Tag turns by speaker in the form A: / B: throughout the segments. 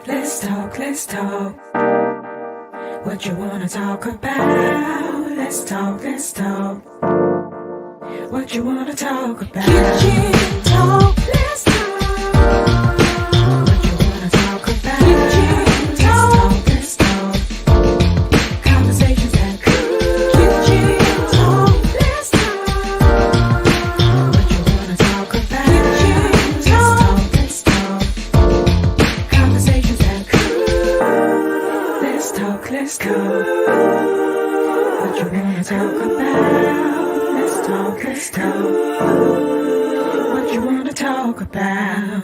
A: Let's talk. What you wanna talk about? Let's talk. What you wanna talk about? Kitchen talk. Let's talk. What you wanna talk about? Kitchen talk. Let's talk. Conversations that cool. Kitchen talk. Let's talk. What you wanna talk about? Kitchen talk. Let's talk. Conversations that cool. Let's talk. What you wanna talk about? Let's talk. What you wanna talk about?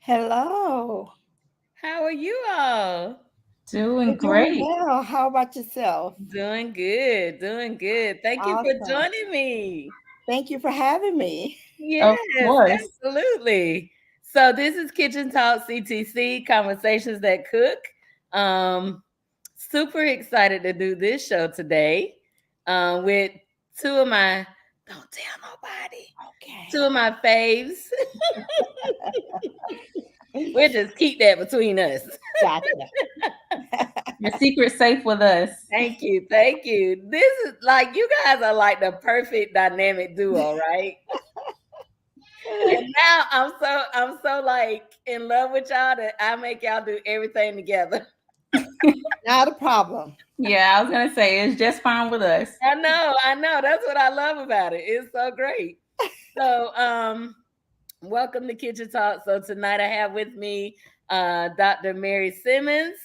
B: Hello.
C: How are you all?
B: We're doing well. How about yourself?
C: Doing good. Thank you for
B: Awesome.
C: joining me.
B: Thank you for having me.
C: Yes, absolutely. So this is Kitchen Talk CTC, Conversations That Cook. Super excited to do this show today with two of my, don't tell nobody,
B: Okay.
C: two of my faves. We'll just keep that between us.
B: Gotcha.
D: Your secret's safe with us.
C: Thank you. This is like, you guys are like the perfect dynamic duo, right? And now I'm so like in love with y'all that I make y'all do everything together.
B: Not a problem.
D: Yeah, I was gonna say it's just fine with us.
C: I know. That's what I love about it. It's so great. So welcome to Kitchen Talk. So tonight I have with me Dr. Mary Simmons.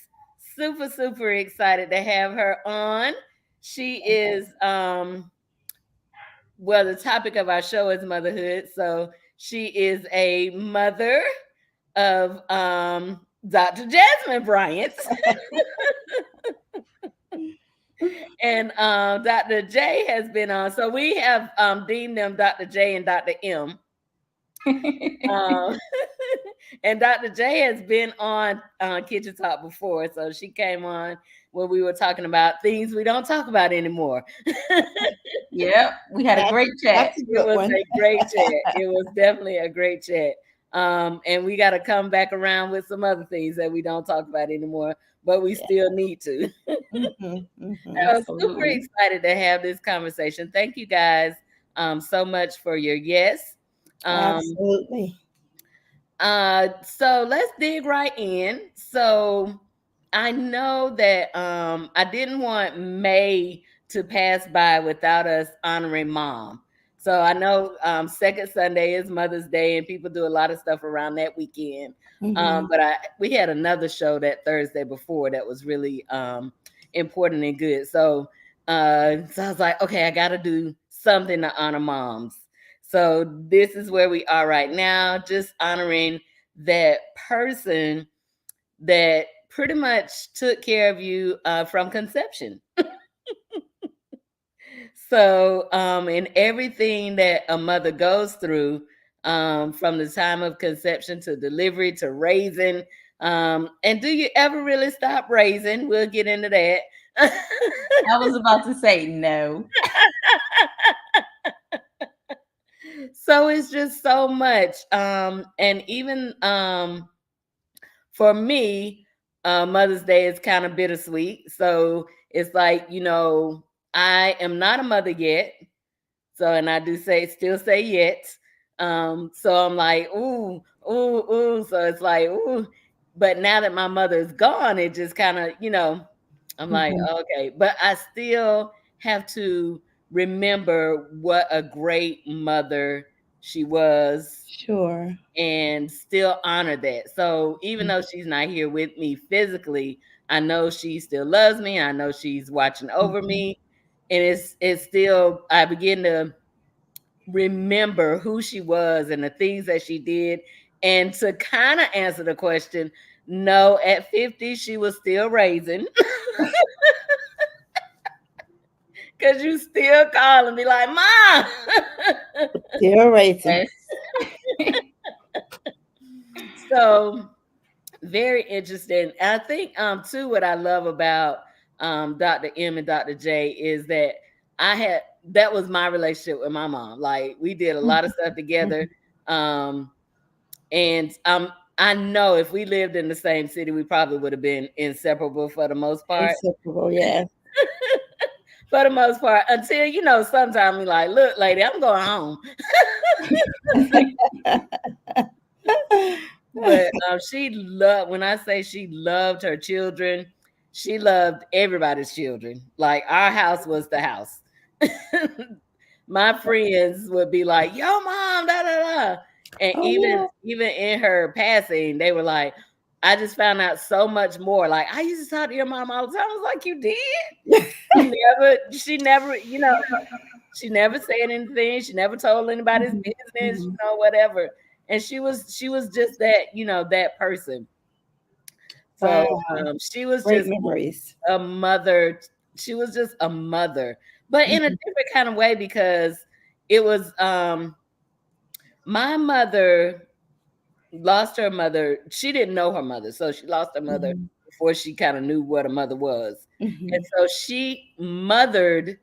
C: Super excited to have her on. She is well, the topic of our show is motherhood. So she is a mother of Dr. Jazmyne Bryant. And Dr. J has been on. So we have deemed them Dr. J and Dr. M. And Dr. J has been on Kitchen Talk before. So she came on when we were talking about things we don't talk about anymore.
D: Yep, we had a great chat.
C: It was a great chat. It was definitely a great chat. And we got to come back around with some other things that we don't talk about anymore, but we still need to. I'm super excited to have this conversation. Thank you guys so much for your yes.
B: Absolutely.
C: So let's dig right in. So I know that I didn't want May to pass by without us honoring mom. So I know second Sunday is Mother's Day and people do a lot of stuff around that weekend. But we had another show that Thursday before that was really important and good. So I was like, okay, I got to do something to honor moms. So this is where we are right now, just honoring that person that pretty much took care of you from conception. So, in everything that a mother goes through, from the time of conception to delivery to raising, and do you ever really stop raising? We'll get into that.
D: I was about to say no.
C: So it's just so much. And even for me, Mother's Day is kind of bittersweet. So it's like, I am not a mother yet. So, and I do still say yet. So I'm like, ooh. So it's like, ooh. But now that my mother is gone, it just kind of, I'm like, okay. But I still have to remember what a great mother she was.
B: Sure.
C: And still honor that. So even though she's not here with me physically, I know she still loves me. I know she's watching over me. And it's still, I begin to remember who she was and the things that she did. And to kind of answer the question, no, at 50, she was still raising. Because you still call and be like, Mom.
B: Still raising.
C: So very interesting. I think too what I love about Dr. M and Dr. J is that that was my relationship with my mom. Like we did a lot of stuff together. And I know if we lived in the same city, we probably would have been inseparable for the most part.
B: Inseparable, yeah.
C: For the most part, until sometimes we like, look, lady, I'm going home. But she loved. When I say she loved her children, she loved everybody's children. Like our house was the house. My friends would be like, "Yo, mom, da da da," and even in her passing, they were like, "I just found out so much more." Like I used to talk to your mom all the time. I was like, "You did?" She never, she never said anything. She never told anybody's business, whatever. And she was just that, that person. So she was
B: Great
C: just
B: memories.
C: a mother. She was just a mother, but in a different kind of way because it was my mother lost her mother. She didn't know her mother, so she lost her mother before she kind of knew what a mother was. And so she mothered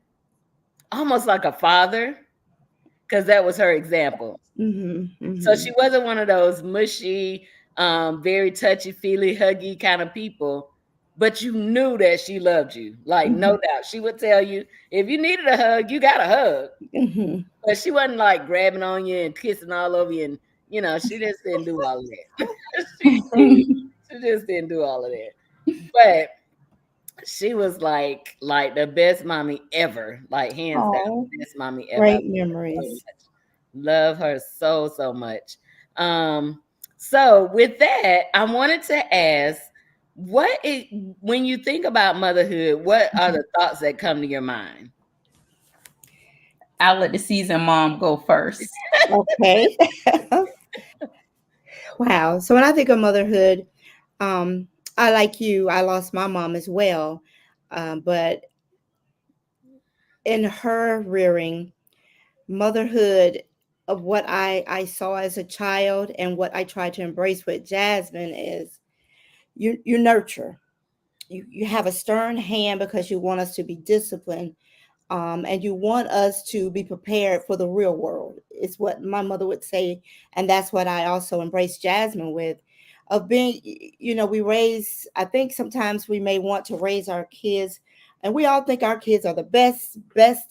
C: almost like a father because that was her example. So she wasn't one of those mushy, very touchy-feely, huggy kind of people, but you knew that she loved you. Like, no doubt. She would tell you, if you needed a hug, you got a hug. But she wasn't like grabbing on you and kissing all over you. And, she just didn't do all of that. she just didn't do all of that. But she was like the best mommy ever. Like, hands down, best mommy ever.
B: Great memories.
C: Love her so much. So with that, I wanted to ask, when you think about motherhood, what are the thoughts that come to your mind?
D: I'll let the seasoned mom go first.
B: Okay. Wow. So when I think of motherhood, I like you, I lost my mom as well. But in her rearing, motherhood of what I saw as a child and what I try to embrace with Jazmyne is you nurture. You have a stern hand because you want us to be disciplined, and you want us to be prepared for the real world. It's what my mother would say, and that's what I also embrace Jazmyne with. Of being, we raise. I think sometimes we may want to raise our kids, and we all think our kids are the best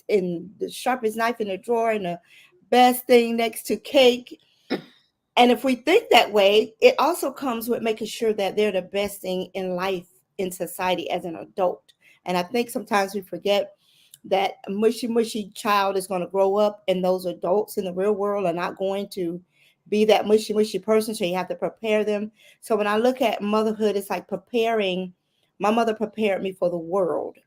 B: in the sharpest knife in the drawer and the best thing next to cake. And if we think that way, it also comes with making sure that they're the best thing in life, in society as an adult. And I think sometimes we forget that a mushy child is going to grow up, and those adults in the real world are not going to be that mushy person. So you have to prepare them. So when I look at motherhood, it's like preparing. My mother prepared me for the world.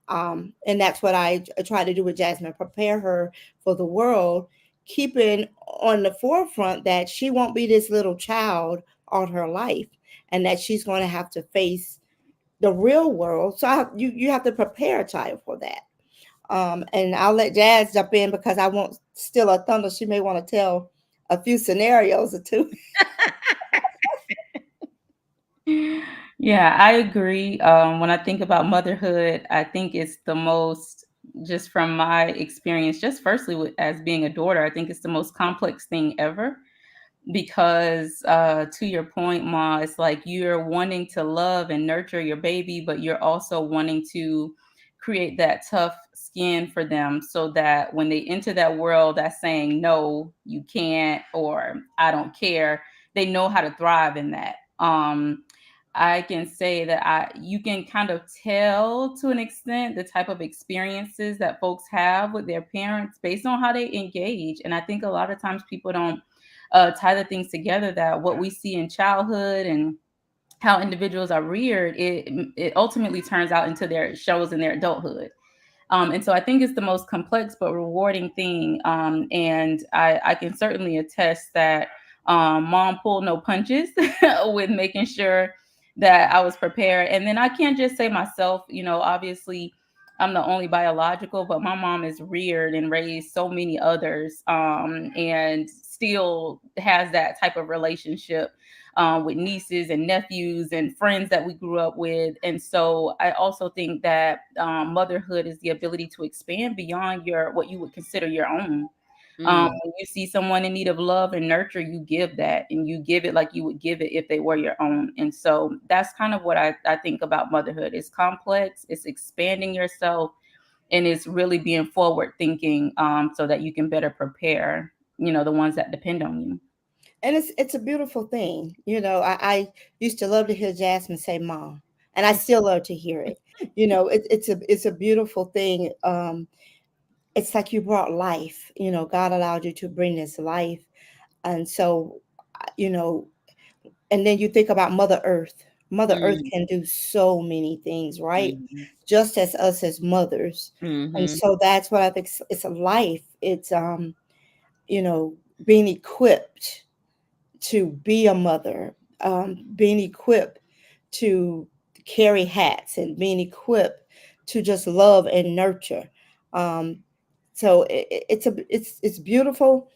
B: And that's what I try to do with Jazmyne, prepare her for the world, keeping on the forefront that she won't be this little child all her life, and that she's going to have to face the real world. So you have to prepare a child for that. And I'll let Jazz jump in because I won't steal her thunder. She may want to tell a few scenarios or two.
D: Yeah, I agree. When I think about motherhood, I think it's the most, just from my experience, just firstly as being a daughter, I think it's the most complex thing ever. Because to your point, Ma, it's like you're wanting to love and nurture your baby, but you're also wanting to create that tough skin for them so that when they enter that world that's saying, no, you can't, or I don't care, they know how to thrive in that. I can say that you can kind of tell to an extent the type of experiences that folks have with their parents based on how they engage. And I think a lot of times people don't tie the things together, that what we see in childhood and how individuals are reared, it ultimately turns out into their shows in their adulthood. And so I think it's the most complex but rewarding thing. And I can certainly attest that mom pulled no punches with making sure that I was prepared. And then I can't just say myself, obviously I'm the only biological, but my mom is reared and raised so many others, and still has that type of relationship with nieces and nephews and friends that we grew up with. And so I also think that motherhood is the ability to expand beyond your what you would consider your own.
C: Mm,
D: When you see someone in need of love and nurture, you give that, and you give it like you would give it if they were your own. And so that's kind of what I think about motherhood. It's complex, it's expanding yourself, and it's really being forward thinking, so that you can better prepare, the ones that depend on you.
B: And it's a beautiful thing. I used to love to hear Jasmine say "mom," and I still love to hear it. It's a beautiful thing. It's like you brought life. God allowed you to bring this life, and so you know. And then you think about Mother Earth. Mother Earth
C: mm,
B: can do so many things, right?
C: mm,
B: Just as us as mothers. And
C: mhm,
B: so that's what I think. It's a life. It's you know, being equipped to be a mother, being equipped to carry hats, and being equipped to just love and nurture. Um, so it's beautiful.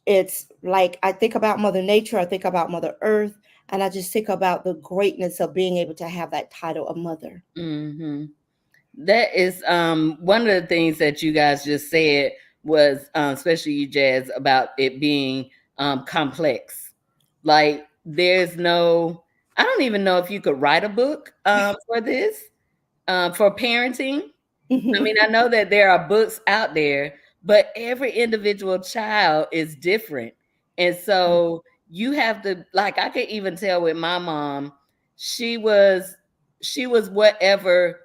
B: It's like I think about Mother Nature, I think about Mother Earth, and I just think about the greatness of being able to have that title of mother.
C: mhm. That is one of the things that you guys just said was especially you, Jazz, about it being complex. Like there's no, I don't even know if you could write a book for this, for parenting. I
B: Hmm.
C: mean, I know that there are books out there, but every individual child is different. And so you have to, like, I could even tell with my mom, she was she was whatever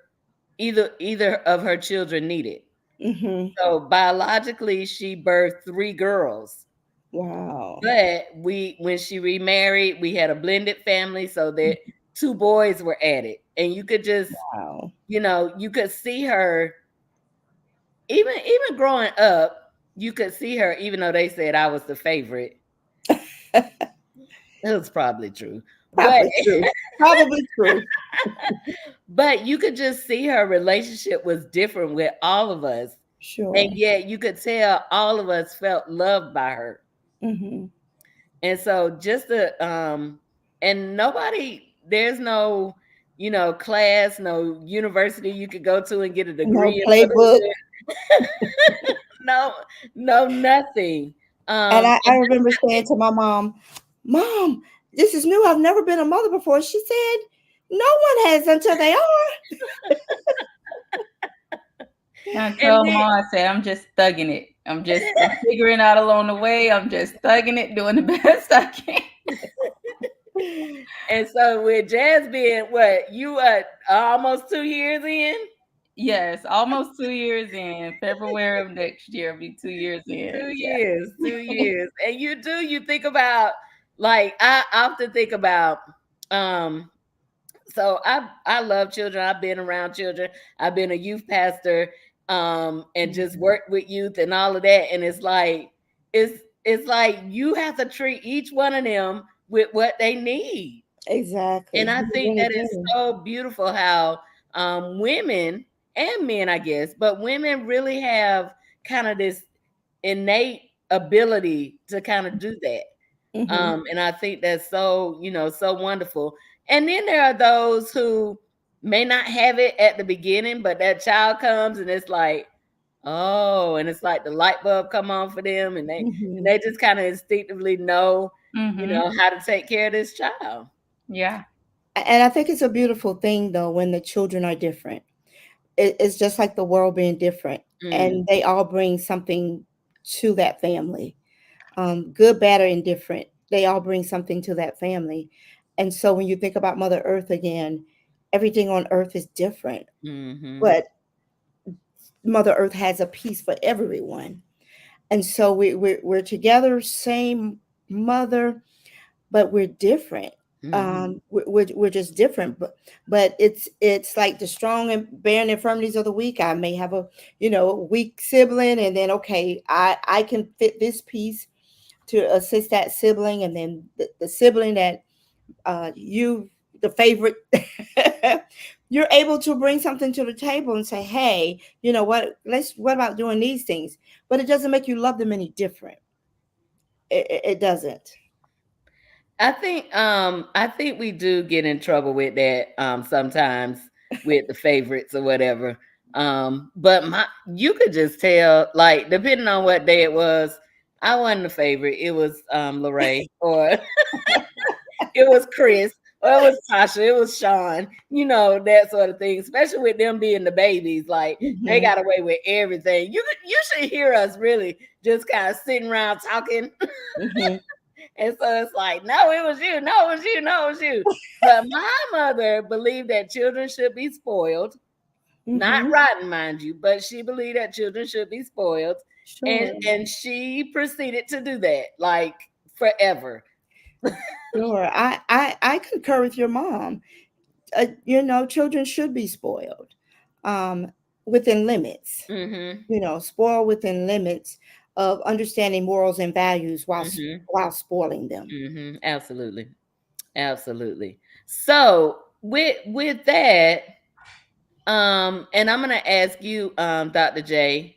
C: either of her children needed.
B: Hmm.
C: So biologically she birthed three girls.
B: Wow.
C: But we when she remarried, we had a blended family so that two boys were added. And you could just,
B: Wow.
C: you could see her even growing up, you could see her, even though they said I was the favorite. It was probably true. But
B: Probably true. Probably true.
C: but you could just see her relationship was different with all of us. And
B: Sure.
C: yet you could tell all of us felt loved by her.
B: Hmm.
C: And so just the and nobody, there's no, class, no university you could go to and get a
B: No
C: degree in
B: playbook.
C: motherhood. No, no, nothing.
B: And I
C: And
B: remember saying to my mom, "Mom, this is new. I've never been a mother before." She said, "No one has until they are."
D: I
C: and
D: tell them all, I say, I'm just thugging it. I'm figuring out along the way. I'm just thugging it, doing the best I can.
C: and so with Jazz being what you almost 2 years in,
D: Yes, almost 2 years in. February of next year will be 2 years in.
C: 2 years, 2 years, and you think about, like, I often think about, um so I love children. I've been around children. I've been a youth pastor, and just
B: Mhm.
C: worked with youth and all of that. And it's like you have to treat each one of them with what they need. And
B: Exactly.
C: I
B: You
C: think
B: really
C: that is
B: do.
C: so beautiful how women and men, I guess, but women really have kind of this innate ability to kind of do that.
B: Hmm.
C: And I think that's so, so wonderful. And then there are those who may not have it at the beginning, but that child comes and it's like, oh, and it's like the light bulb come on for them, and
B: Hmm.
C: they just kind of instinctively know,
D: Mm-hmm.
C: how to take care of this child.
D: Yeah.
B: And I think it's a beautiful thing, though, when the children are different. It's just like the world being different,
C: Mm,
B: and they all bring something to that family. Good, bad, or indifferent. They all bring something to that family. And so when you think about Mother Earth again, everything on Earth is different,
C: mm-hmm,
B: but Mother Earth has a piece for everyone. And so we're together, same mother, but we're different.
C: mm-hmm,
B: We're just different, but it's like the strong and bearing infirmities of the weak. I may have a weak sibling, and then okay, I can fit this piece to assist that sibling, and then the sibling that you the favorite, you're able to bring something to the table and say, hey, you know what about doing these things? But it doesn't make you love them any different. It doesn't.
C: I think we do get in trouble with that sometimes with the favorites or whatever. But my you could just tell, like, depending on what day it was, I wasn't the favorite. It was Lorraine, or it was Chris, or it was Tasha, it was Sean, that sort of thing. Especially with them being the babies, like they
B: Mhm.
C: got away with everything. You should hear us really just kind of sitting around talking.
B: Mhm.
C: And so it's like, no, it was you, no, it was you, no, it was you. But my mother believed that children should be spoiled, not
B: Mhm.
C: rotten, mind you, but she believed that children should be spoiled. And
B: Sure.
C: and she proceeded to do that like forever.
B: Sure. I concur with your mom. Children should be spoiled, um, within limits.
C: Mm-hmm.
B: Spoiled within limits of understanding morals and values
C: Mm-hmm.
B: while spoiling them.
C: Mm-hmm. Absolutely. Absolutely. So with that, and I'm gonna ask you, Dr. J,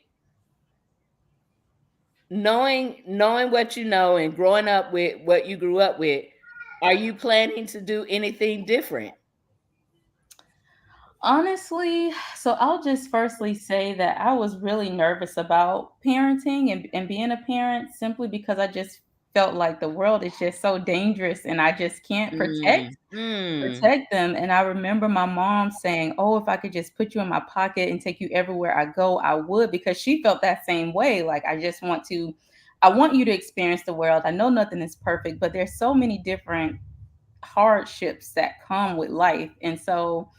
C: knowing what you know and growing up with what you grew up with, are you planning to do anything different?
D: Honestly, so I'll just firstly say that I was really nervous about parenting and being a parent simply because I just felt like the world is just so dangerous and I just can't
C: Mm, mm,
D: protect them. And I remember my mom saying, "Oh, if I could just put you in my pocket and take you everywhere I go, I would," because she felt that same way. Like, I want you to experience the world. I know nothing is perfect, but there's so many different hardships that come with life. And so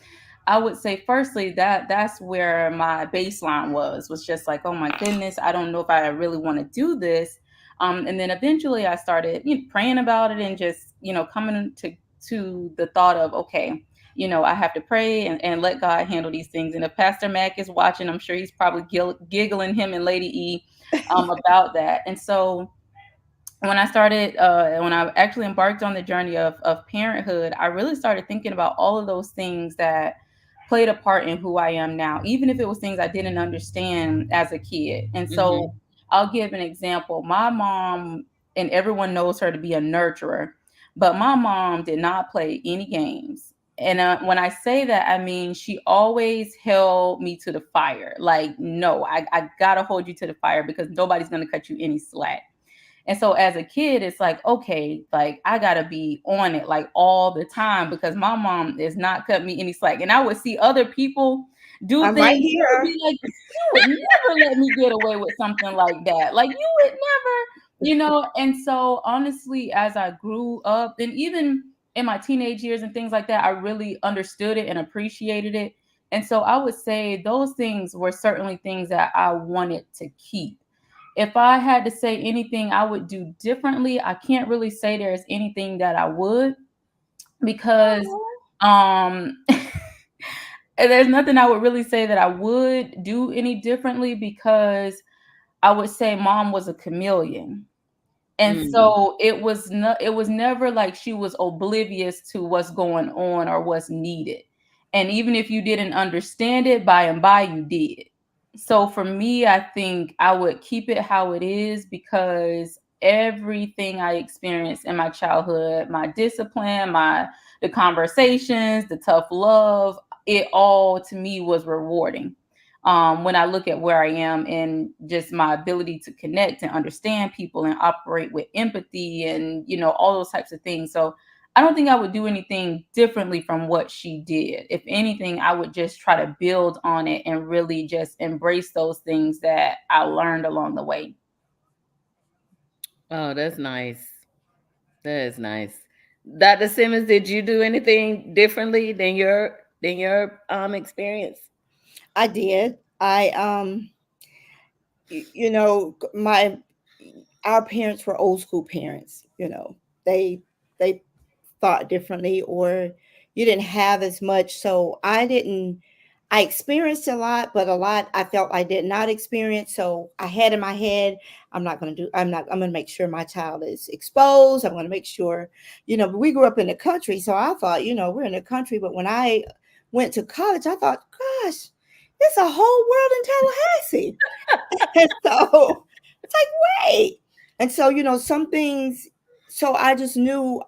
D: I would say firstly that's where my baseline was just like, oh my goodness, I don't know if I really want to do this. And then eventually I started, praying about it and just, coming to the thought of, okay, I have to pray and let God handle these things. And if Pastor Mac is watching, I'm sure he's probably giggling, him and Lady E, about that. And so when I actually embarked on the journey of parenthood, I really started thinking about all of those things that played a part in who I am now, even if it was things I didn't understand as a kid. And so
C: mm-hmm,
D: I'll give an example. My mom, and everyone knows her to be a nurturer, but my mom did not play any games. And when I say that, I mean she always held me to the fire. Like, no, I gotta hold you to the fire because nobody's gonna cut you any slack. And so as a kid, it's like, okay, like I gotta be on it like all the time because my mom is not cut me any slack. And I would see other people do
B: I'm right
D: things. I would
B: here.
D: be like, you would never let me get away with something like that. Like you would never. And so honestly, as I grew up and even in my teenage years and things like that, I really understood it and appreciated it. And so I would say those things were certainly things that I wanted to keep. If I had to say anything I would do differently, I can't really say there's anything that I would because um there's nothing I would really say that I would do any differently because I would say mom was a chameleon. And
C: mm.
D: so it was never like she was oblivious to what's going on or what's needed. And even if you didn't understand it, by and by you did. So for me, I think I would keep it how it is because everything I experienced in my childhood, my discipline, the conversations, the tough love, it all to me was rewarding. When I look at where I am and just my ability to connect and understand people and operate with empathy and all those types of things. So I don't think I would do anything differently from what she did. If anything, I would just try to build on it and really just embrace those things that I learned along the way.
C: Oh, that's nice. That is nice. Dr. Simmons, did you do anything differently than your experience?
B: I did. My our parents were old school parents. They thought differently, or you didn't have as much. So I experienced a lot, but a lot I felt I did not experience. So I had in my head, I'm going to make sure my child is exposed. I'm going to make sure, but we grew up in the country. So I thought, we're in the country. But when I went to college, I thought, gosh, there's a whole world in Tallahassee. And so it's like, wait. And so, some things, so I just knew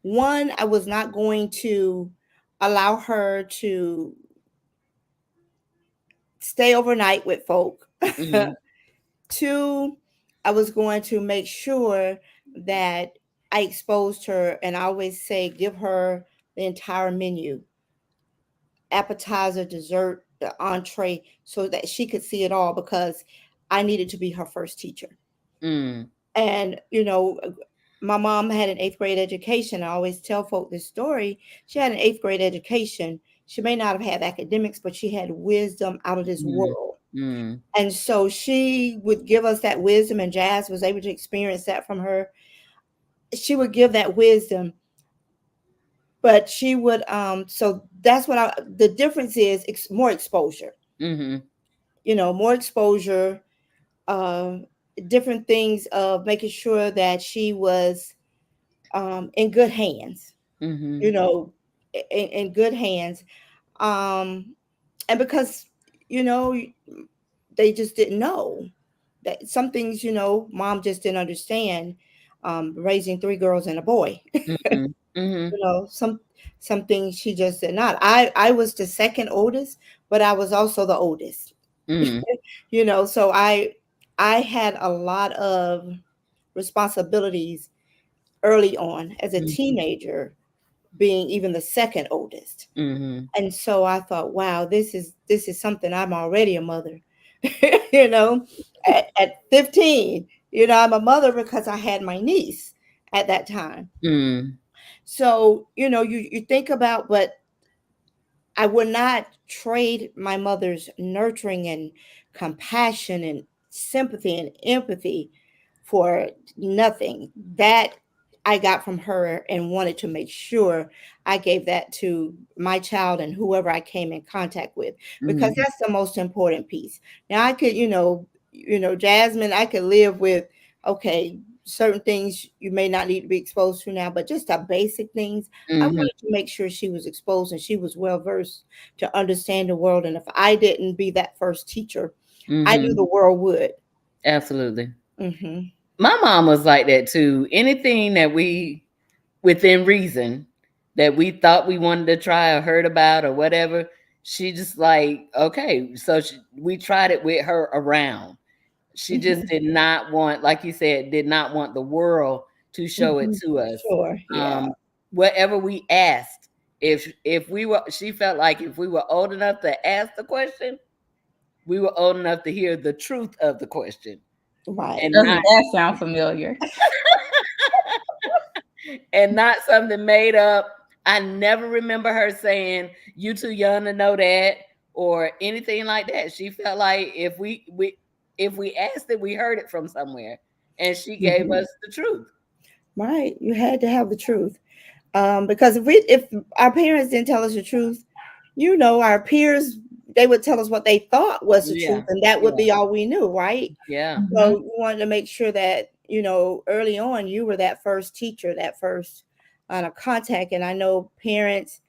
B: One, I was not going to allow her to stay overnight with folk.
C: Mhm.
B: Two, I was going to make sure that I exposed her, and I always say give her the entire menu, appetizer, dessert, the entree, so that she could see it all, because I needed to be her first teacher.
C: Mm.
B: And, my mom had an eighth grade education. I always tell folk this story. She had an eighth grade education. She may not have had academics, but she had wisdom out of this
C: Mm.
B: world.
C: Mm.
B: And so she would give us that wisdom, and Jazz was able to experience that from her. She would give that wisdom, but she would, so that's what the difference is, more exposure,
C: Mhm.
B: more exposure, um, different things of making sure that she was in good hands, you
C: Mhm.
B: know, in good hands. Um, and because, you know, they just didn't know that some things, mom just didn't understand, raising three girls and a boy.
C: Mhm. Mhm.
B: Some things she just did not. I was the second oldest, but I was also the oldest.
C: Mm.
B: So I had a lot of responsibilities early on as a
C: Mhm.
B: teenager, being even the second oldest.
C: Mhm.
B: And so I thought, wow, this is something. I'm already a mother. you know at 15, I'm a mother because I had my niece at that time.
C: Mm.
B: So you think about, but I would not trade my mother's nurturing and compassion and sympathy and empathy for nothing. That I got from her, and wanted to make sure I gave that to my child and whoever I came in contact with, because
C: Mhm.
B: that's the most important piece. Now I could, Jasmine, I could live with, okay, certain things you may not need to be exposed to now, but just the basic things I
C: Mhm.
B: wanted to make sure she was exposed and she was well versed to understand the world. And if I didn't be that first teacher, I knew
C: Mhm.
B: the world would.
C: Absolutely.
B: Hmm.
C: My mom was like that too. Anything that we, within reason, that we thought we wanted to try or heard about or whatever, she just like, okay. So we tried it with her around. She just
B: Hmm.
C: did not want, like you said, did not want the world to show it
B: Hmm.
C: to us.
B: Sure. Yeah.
C: Um, Whatever we asked, if we were, she felt like if we were old enough to ask the question, we were old enough to hear the truth of the question,
B: Right.
C: and
D: Doesn't
C: not
D: that sound familiar?
C: something made up. I never remember her saying, "You too young to know that," or anything like that. She felt like if we asked it, we heard it from somewhere, and she gave
B: Hmm.
C: us the truth.
B: Right. You had to have the truth. Because if our parents didn't tell us the truth, our peers, they would tell us what they thought was the truth,
C: Yeah,
B: and that would
C: yeah,
B: be all we knew, right?
C: yeah.
B: So
D: Mhm.
B: you wanted to make sure that, early on you were that first teacher, that first contact. And I know parents,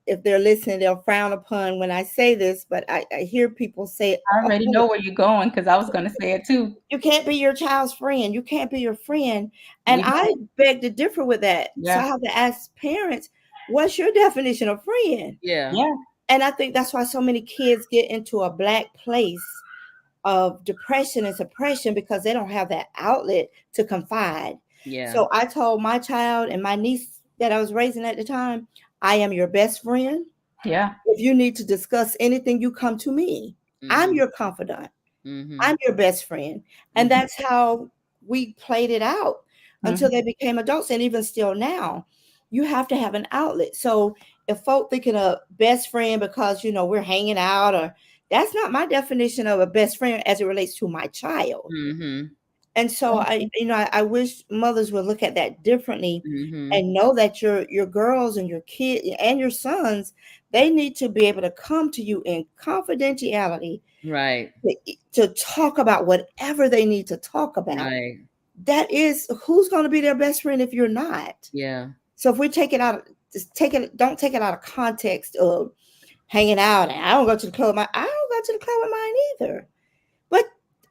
B: if they're listening, they'll frown upon when I say this, but I hear people say,
D: I already
B: oh,
D: know where you're going because I was gonna say it too.
B: you can't be your child's friend. You can't be your friend. And
D: We
B: I
D: don't.
B: beg to differ with that. So I
D: Yeah.
B: have to ask parents, what's your definition of friend?
C: Yeah,
D: Yeah.
B: And I think that's why so many kids get into a black place of depression and suppression, because they don't have that outlet to confide.
C: yeah.
B: So I told my child and my niece that I was raising at the time, I am your best friend.
D: Yeah.
B: If you need to discuss anything, you come to me. I'm
C: Mhm,
B: your confidant.
C: mhm,
B: I'm your best friend. And
C: mhm.
B: that's how we played it out until
D: Mhm.
B: they became adults. And even still now, you have to have an outlet. So if folk thinking of best friend because, we're hanging out, or that's not my definition of a best friend as it relates to my child.
C: Mhm,
B: And so I wish mothers would look at that differently,
C: mhm.
B: and know that your girls and your kids and your sons, they need to be able to come to you in confidentiality,
C: Right,
B: to talk about whatever they need to talk about.
C: right.
B: That is, who's going to be their best friend if you're not?
C: Yeah.
B: So if we take it out, just don't take it out of context of hanging out. And I don't go to the club with mine either. But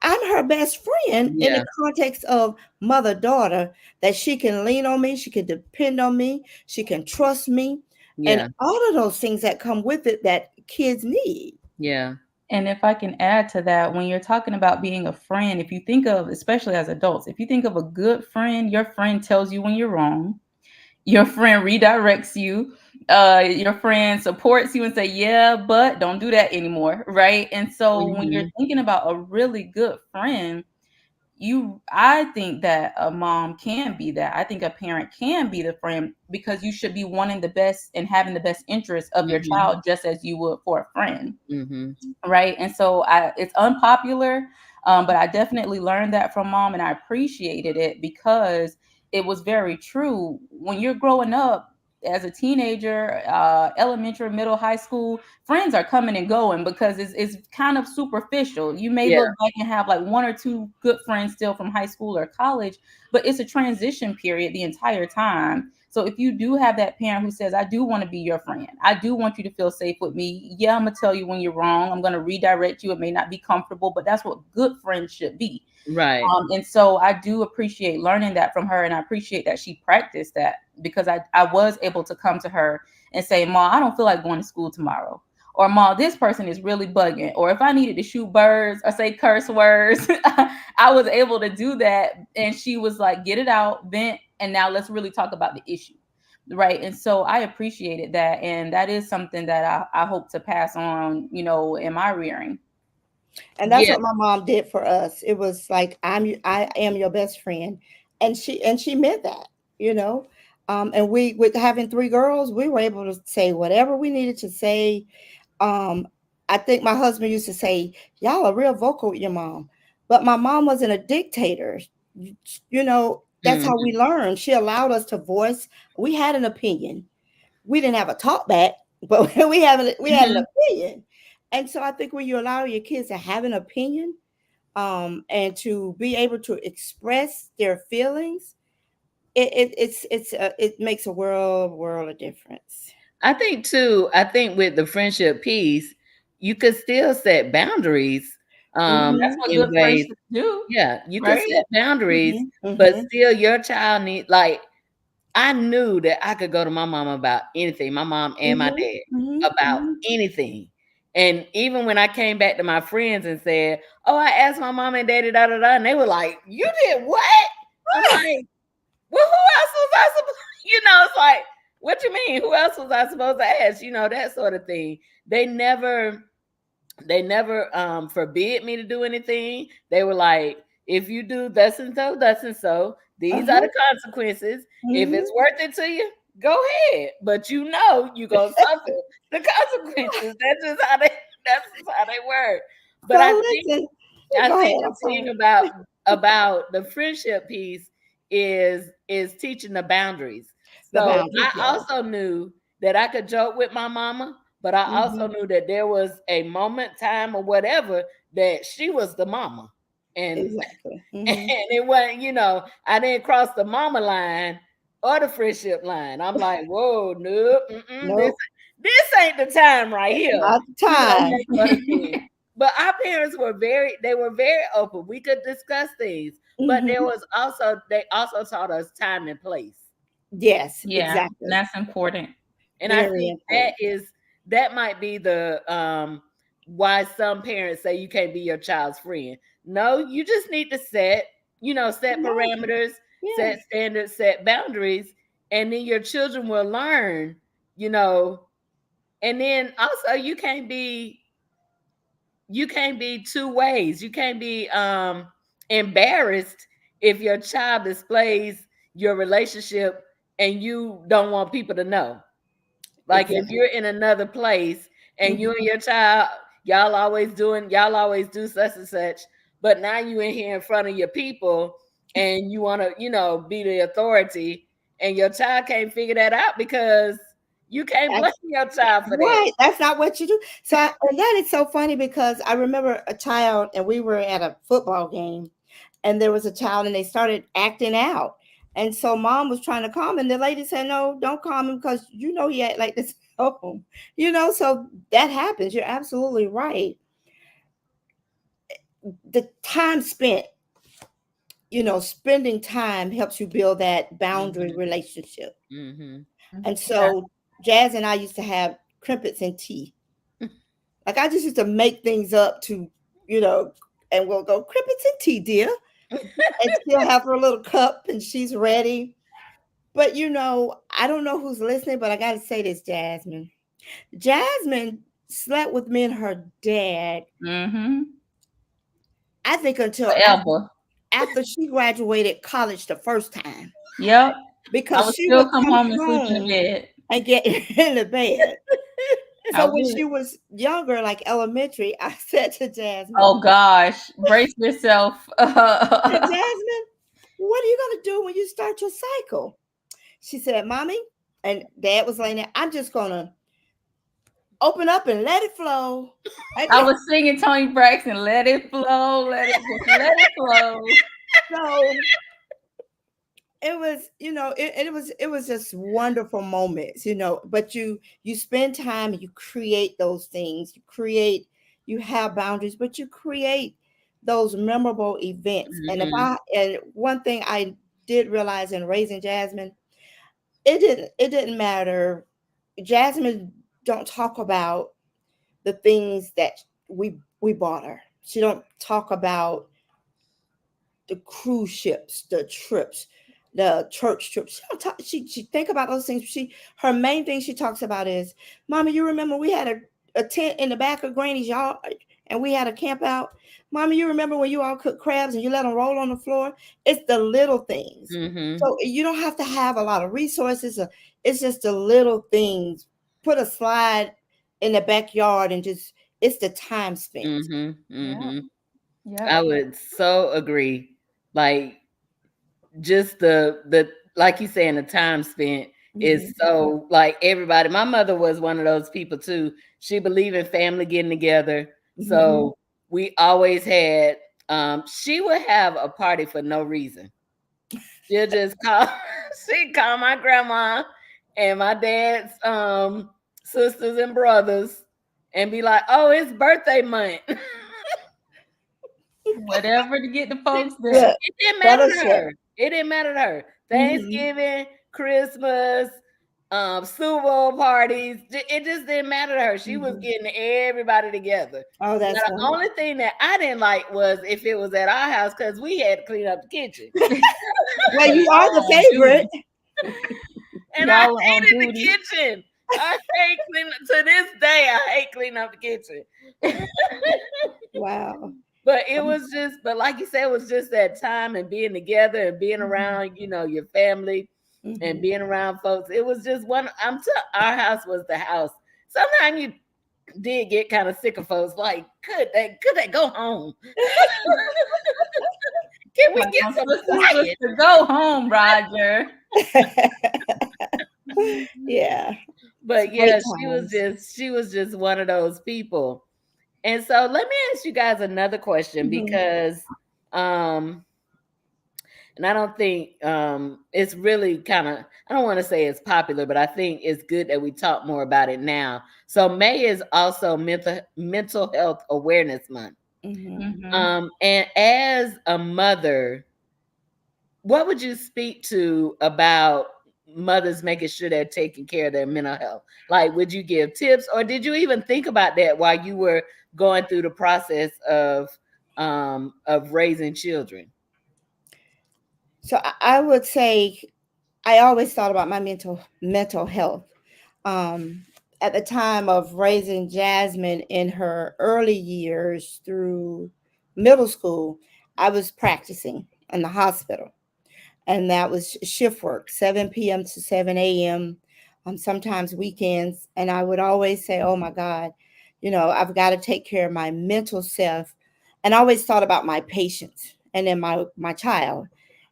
B: I'm her best friend in the
C: Yeah.
B: context of mother daughter, that she can lean on me, she can depend on me, she can trust me, and
C: Yeah.
B: all of those things that come with it that kids need.
C: Yeah.
D: And if I can add to that, when you're talking about being a friend, if you think of, especially as adults, if you think of a good friend, your friend tells you when you're wrong. Your friend redirects you. Your friend supports you and say, "Yeah, but don't do that anymore," right? And so when you're
C: Hmm.
D: thinking about a really good friend, I think that a mom can be that. I think a parent can be the friend because you should be wanting the best and having the best interest of your
C: Hmm.
D: child just as you would for a friend.
C: Hmm.
D: Right. And so it's unpopular, but I definitely learned that from mom and I appreciated it because it was very true. When you're growing up as a teenager, elementary, middle, high school, friends are coming and going because it's kind of superficial. You may
C: Yeah.
D: look back and have like one or two good friends still from high school or college, but it's a transition period the entire time. So if you do have that parent who says, I do want to be your friend, I do want you to feel safe with me. Yeah, I'm going to tell you when you're wrong. I'm going to redirect you. It may not be comfortable, but that's what good friends should be.
C: Right.
D: And so I do appreciate learning that from her. And I appreciate that she practiced that because I was able to come to her and say, Ma, I don't feel like going to school tomorrow. Or, Ma, this person is really bugging. Or if I needed to shoot birds or say curse words, I was able to do that. And she was like, get it out, vent. And now let's really talk about the issue. Right. And so I appreciated that. And that is something that I hope to pass on, in my rearing.
B: And that's
C: Yeah.
B: what my mom did for us. It was like, I am your best friend, and she meant that, you know. And we, with having three girls, we were able to say whatever we needed to say. um I think my husband used to say, y'all are real vocal with your mom, but my mom wasn't a dictator. That's how
C: Hmm.
B: we learned. She allowed us to voice. We had an opinion. We didn't have a talk back, but we had an
C: Hmm.
B: opinion. And so I think when you allow your kids to have an opinion, and to be able to express their feelings, it makes a world of difference.
C: I think with the friendship piece, you could still set boundaries
D: That's
B: Hmm.
D: what
C: in
D: good
C: ways.
D: friendships do.
C: Yeah, you could
D: Right.
C: set boundaries,
B: Hmm.
C: but
B: Hmm.
C: still your child need like I knew that I could go to my mom about anything, my mom and my
B: Hmm.
C: dad
B: Hmm.
C: about
B: Hmm.
C: anything. And even when I came back to my friends and said, "Oh, I asked my mom and daddy da da da," and they were like, "You did what?" I'm like, "Well, who else was I supposed?" It's like, "What you mean? Who else was I supposed to ask?" That sort of thing. They never forbid me to do anything. They were like, if you do thus and so, these are
B: Uh-huh.
C: the consequences. If
B: Hmm.
C: it's worth it to you, go ahead. But you're gonna suffer the consequences. That's just how they work. But I
B: So
C: think
B: listen,
C: I
B: go
C: think
B: ahead. I'm
C: the thing
B: sorry.
C: about the friendship piece is teaching the boundaries.
B: The
C: So
B: boundaries,
C: I
B: yeah.
C: also knew that I could joke with my mama, but I also
B: Hmm.
C: knew that there was a moment, time, or whatever that she was the mama, and
B: Exactly.
C: and
B: Hmm.
C: it wasn't. I didn't cross the mama line or the friendship line. I'm like, whoa, nope,
B: Nope,
C: this ain't the time right here.
B: not the time.
C: That sort of thing. But our parents were very open. We could discuss things, but
B: Hmm.
C: they also taught us time and place.
B: Yes,
D: Yeah. And
B: exactly.
D: that's important.
C: And I
B: Very
C: think
B: important.
C: that might be the why some parents say you can't be your child's friend. No, you just need to set
B: Boundaries.
C: parameters,
B: Yes,
C: set standards, set boundaries, and then your children will learn, you know, and then also you can't be two ways. You can't be embarrassed if your child displays your relationship and you don't want people to know. Like if
B: exactly.
C: you're in another place and you
B: Hmm.
C: and your child, y'all always do such and such, but now you in here in front of your people and you want to, be the authority, and your child can't figure that out because you can't blame
B: That's
C: your child for that.
B: right. That's not what you do. And that is so funny because I remember a child, and we were at a football game, and there was a child, and they started acting out. And so mom was trying to calm him. The lady said, "No, don't calm him because he act like this at home." So that happens. You're absolutely right. the time spent, spending time helps you build that boundary
C: Mhm.
B: relationship.
C: Mhm.
B: And
D: Yeah.
B: so Jazz and I used to have crimpets and tea. Like I just used to make things up to, you know, and we'll go crimpets and tea, dear. And she'll have her little cup and she's ready. But I don't know who's listening, but I gotta say this, Jazmyne. Jazmyne slept with me and her dad,
D: Mm-hmm.
B: I think until
D: Forever.
B: after she graduated college the first time.
D: Yep. I
B: Because
D: would
B: she
D: still
B: would
D: come
B: come
D: home and sleep in the
B: home
D: bed.
B: and get in the bed.
D: I
B: So when
D: would.
B: she was younger, like elementary, I said to Jazmyne,
D: Oh gosh, brace yourself.
B: Jazmyne, what are you gonna do when you start your cycle? She said, Mommy, and Dad was laying there, I'm just gonna open up and let it flow. And
D: I was singing Tony Braxton, let it flow, let it flow.
B: so it was, it was just wonderful moments, but you spend time and you create those things. You have boundaries, but you create those memorable events. And if
C: Mhm.
B: I and one thing I did realize in raising Jazmyne, it didn't matter. Jazmyne don't talk about the things that we bought her. She don't talk about the cruise ships, the trips, the church trips. She don't talk, she think about those things. Her main thing she talks about is, Mama, you remember we had a tent in the back of Granny's yard and we had a camp out. Mama, you remember when you all cooked crabs and you let them roll on the floor? It's the little things.
C: Mhm.
B: So you don't have to have a lot of resources. It's just the little things. Put a slide in the backyard and just it's the time spent.
C: Mhm.
D: Yeah.
C: Mhm.
D: Yep.
C: I would so agree. Like just the like you saying the time spent is
B: Mhm.
C: so like everybody. My mother was one of those people too. She believed in family getting together.
B: Mhm.
C: So we always had she would have a party for no reason. She'll just call she'd call my grandma and my dad's sisters and brothers and be like, "Oh, it's birthday month."
D: Whatever to get the
C: It
D: folks there.
B: Look,
C: it didn't matter to
B: fellowship.
C: her. It didn't matter to her.
B: Mhm.
C: Thanksgiving, Christmas, Super Bowl parties. It just didn't matter to her. She was
B: Mhm.
C: getting everybody together.
B: Oh,
C: Now,
B: that's
C: the only
B: wonderful.
C: thing that I didn't like was if it was at our house because we had to clean up the kitchen.
B: Well,
D: Yeah,
B: you are
D: y'all
B: the
D: were on
B: favorite.
D: duty.
C: And I
D: Y'all were on
C: hated the
D: duty.
C: kitchen. I hate cleaning to this day. I hate cleaning up the kitchen.
B: Wow.
C: But it was just, but like you said, it was just that time and being together and being
B: Mhm.
C: around, your family and
B: Mhm.
C: being around folks. It was just one. Our house was the house. Sometimes you did get kind of sick of folks. Like, could they go home? Can we
D: Like
C: get
D: my
C: some quiet?
D: sister, go home, Roger.
B: Yeah, it's
C: But
B: great
C: yeah,
B: times.
C: she was just one of those people. And so let me ask you guys another question
B: Mhm.
C: because um and I don't think it's really kind of, I don't want to say it's popular, but I think it's good that we talk more about it now. So May is also mental health awareness month.
B: Mhm.
D: Mm-hmm.
C: And as a mother, what would you speak to about mothers making sure they're taking care of their mental health? Like, would you give tips, or did you even think about that while you were going through the process of raising children?
B: So I would say I always thought about my mental health. Um, at the time of raising Jazmyne in her early years through middle school, I was practicing in the hospital, and that was shift work, 7 p.m. to 7 a.m., sometimes weekends. And I would always say, oh my God, I've got to take care of my mental self. And I always thought about my patients and then my child.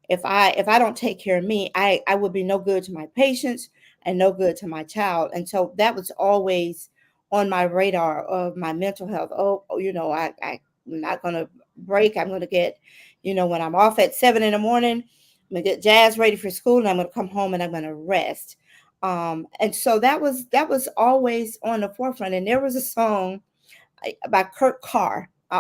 B: If I don't take care of me, I would be no good to my patients and no good to my child. And so that was always on my radar of my mental health. Oh, I'm not gonna break. I'm gonna get, when I'm off at 7 in the morning, I'm gonna get Jazz ready for school, and I'm gonna come home and I'm gonna rest. And so that was always on the forefront. And there was a song by Kurt Carr. I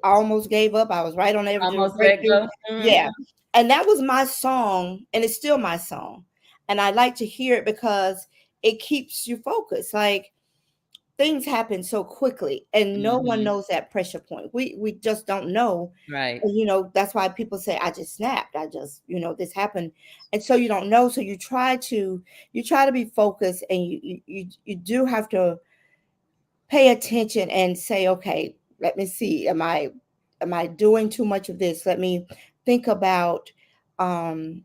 B: almost gave up. I was right on the edge of a
C: Almost let
B: breakthrough.
C: go.
B: Yeah. And that was my song, and it's still my song. And I like to hear it because it keeps you focused. Like, things happen so quickly, and no one
C: Mhm.
B: knows that pressure point. We just don't know.
C: Right.
B: And, that's why people say, I just snapped. I just, this happened. And so you don't know. So you try to be focused, and you do have to pay attention and say, okay, let me see, am I doing too much of this? Let me think about, um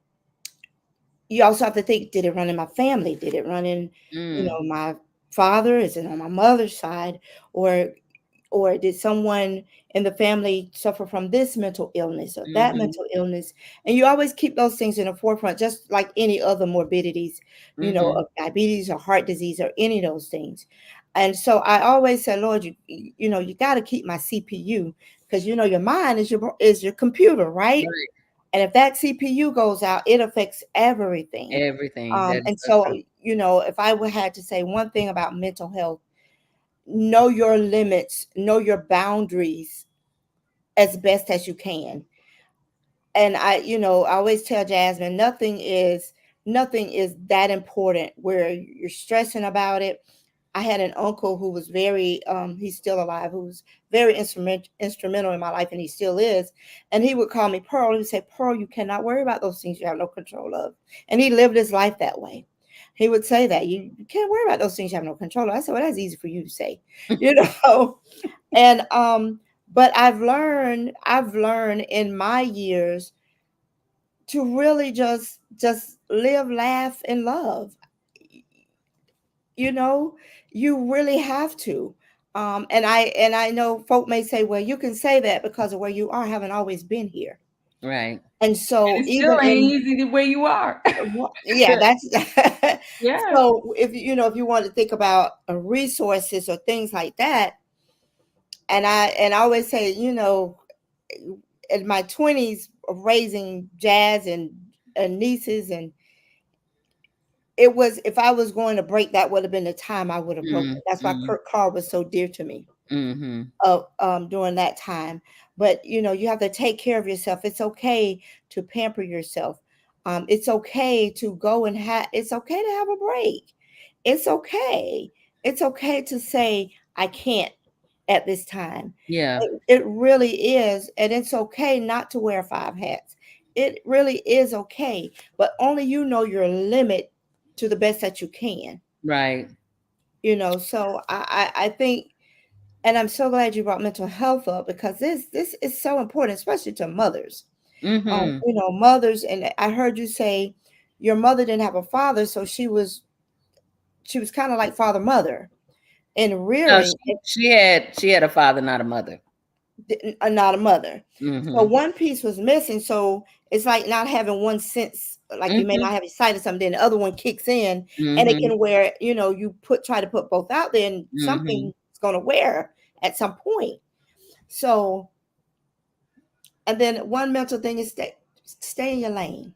B: you also have to think, did it run in my family? Did it run in,
C: Mm.
B: my father? Is it on my mother's side? Or did someone in the family suffer from this mental illness or that
C: Mhm.
B: mental illness? And you always keep those things in the forefront, just like any other morbidities,
C: Mhm.
B: of diabetes or heart disease or any of those things. And so I always say, Lord, you got to keep my CPU, because your mind is your computer, right?
C: Right.
B: And if that CPU goes out, it affects everything.
C: Everything. That is
B: And
C: so
B: so,
C: true.
B: if I would had to say one thing about mental health, know your limits, know your boundaries as best as you can. And I always tell Jazmyne, nothing is that important where you're stressing about it. I had an uncle who was he's still alive, who was very instrumental in my life, and he still is. And he would call me Pearl. He would say, Pearl, you cannot worry about those things you have no control of. And he lived his life that way. He would say that you can't worry about those things you have no control of. I said, well, that's easy for you to say, you know. And but I've learned in my years to really just live, laugh, and love. You know, you really have to. And I know folk may say, well, you can say that because of where you are. I haven't always been here.
C: Right.
B: And
D: And
B: so
D: it still
B: even
D: ain't
B: in
D: easy the way you are.
B: yeah, that's
D: Yeah.
B: so if you want to think about resources or things like that. And I always say, in my 20s of raising Jazz and nieces, and it was, if I was going to break, that would have been the time I would have broken.
C: Mm.
B: That's why
C: Mm.
B: Kurt Carr was so dear to me,
C: Mhm.
B: during that time. But you have to take care of yourself. It's okay to pamper yourself. It's okay to go and it's okay to have a break. It's okay. It's okay to say, I can't at this time.
C: Yeah.
B: It really is. And it's okay not to wear five hats. It really is okay. But only you know your limit to the best that you can.
C: Right.
B: So I think, and I'm so glad you brought mental health up, because this is so important, especially to mothers.
C: Mhm.
B: Mothers, and I heard you say your mother didn't have a father, so she was kind of like father mother in
C: No,
B: rearing,
C: she had a father, not a mother.
B: not a mother. So
C: Mhm.
B: one piece was missing. So it's like not having one sense, like you may
C: Mhm.
B: not have your sight or something, then the other one kicks in, and it
C: Mhm.
B: can wear, you try to put both out there, and
C: Mhm.
B: something's gonna wear at some point. So, and then one mental thing is stay in your lane.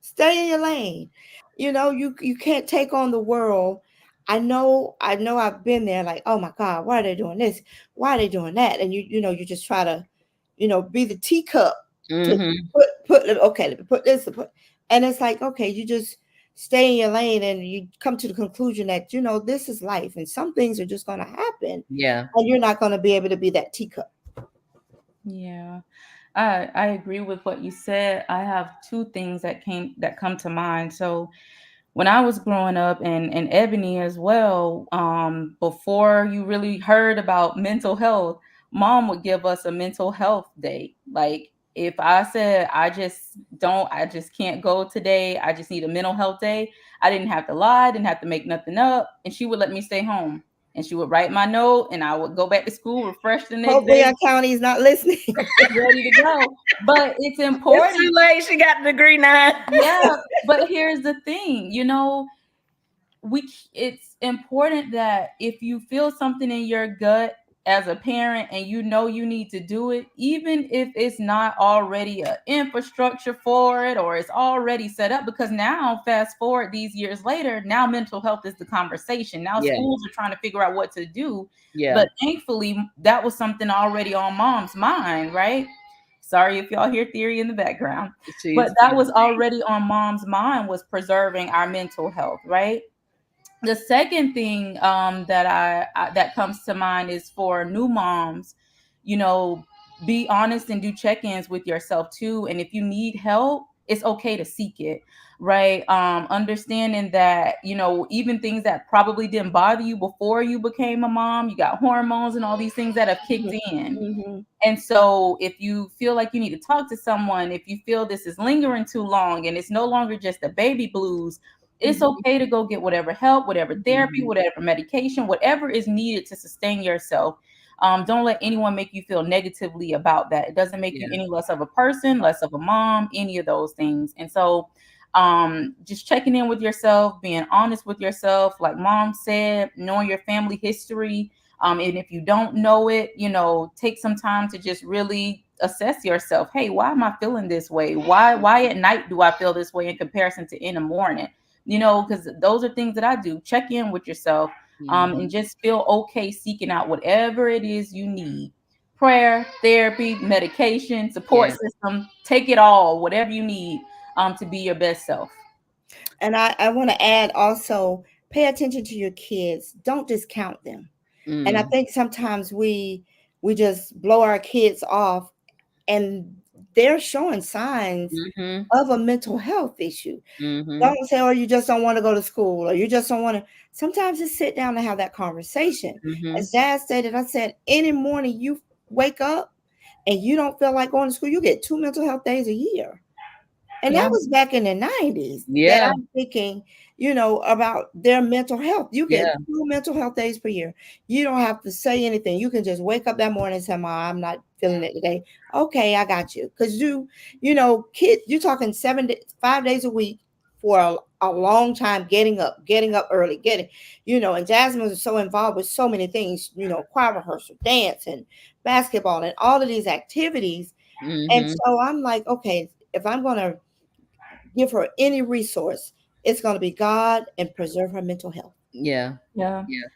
B: Stay in your lane. You can't take on the world. I know I've been there, like, oh my God, why are they doing this? Why are they doing that? And you just try to, be the teacup to
C: Mhm.
B: okay, let me put this, and it's like, okay, you just stay in your lane, and you come to the conclusion that, this is life, and some things are just gonna happen,
C: Yeah.
B: and you're not gonna be able to be that teacup.
D: Yeah. I agree with what you said. I have two things that come to mind. So when I was growing up, and Ebony as well, before you really heard about mental health, mom would give us a mental health day. Like, if I said I just can't go today, I just need a mental health day, I didn't have to lie, didn't have to make nothing up, and she would let me stay home. And she would write my note, and I would go back to school refreshed the next
B: Hopefully
D: day,
B: our county is not listening.
D: ready to go. But it's
C: It's too
D: important.
C: late. She got the degree now.
D: Yeah, but here's the thing, it's important that if you feel something in your gut, as a parent and you know you need to do it, even if it's not already an infrastructure for it or it's already set up, because now fast forward these years later, now mental health is the conversation. Now
C: Yeah.
D: schools are trying to figure out what to do.
C: Yeah.
D: But thankfully that was something already on mom's mind, right? Sorry if y'all hear theory in the background, but
C: She's
D: that was already on mom's mind, was preserving our mental health, right? The second thing that that comes to mind is for new moms, you know, be honest and do check-ins with yourself too. And if you need help, it's okay to seek it, right? Understanding that, you know, even things that probably didn't bother you before you became a mom, you got hormones and all these things that have kicked in.
B: Mm-hmm.
D: And so if you feel like you need to talk to someone, if you feel this is lingering too long and it's no longer just the baby blues, it's
B: Mm-hmm.
D: okay to go get whatever help, whatever therapy,
C: Mhm.
D: whatever medication, whatever is needed to sustain yourself. Don't let anyone make you feel negatively about that. It doesn't make you
C: Yeah.
D: any less of a person, less of a mom, any of those things. And so just checking in with yourself, being honest with yourself, like mom said, knowing your family history, and if you don't know it, you know, take some time to just really assess yourself. Hey, why am I feeling this way? Why at night do I feel this way in comparison to in the morning? You know, because those are things that I do. Check in with yourself, and
C: Mhm.
D: just feel okay seeking out whatever it is you need. Prayer, therapy, medication, support
C: Yeah.
D: system, take it all, whatever you need to be your best self.
B: And I want to add also, pay attention to your kids. Don't discount them. And I
C: Mm.
B: think sometimes we just blow our kids off, and they're showing signs
C: Mhm.
B: of a mental health issue.
C: Mhm.
B: Don't say, "Oh, you just don't want to go to school," or "You just don't want to." Sometimes just sit down and have that conversation.
C: Mhm.
B: As Dad stated, I said, any morning you wake up and you don't feel like going to school, you get 2 mental health days a year. And that
D: Yeah.
B: was back in the 90s that
C: Yeah.
B: I'm thinking, about their mental health. You get
C: Yeah.
B: 2 mental health days per year. You don't have to say anything. You can just wake up that morning and say, "Mom, I'm not feeling it today." Okay, I got you. Because kid, you're talking 5 days a week for a long time, getting up early, and Jazmyne was so involved with so many things, choir rehearsal, dance, and basketball, and all of these activities. And
C: Mhm.
B: so I'm like, okay, if I'm going to give her any resource, it's going to be God and preserve her mental health.
C: Yeah.
D: Yeah.
C: Yeah.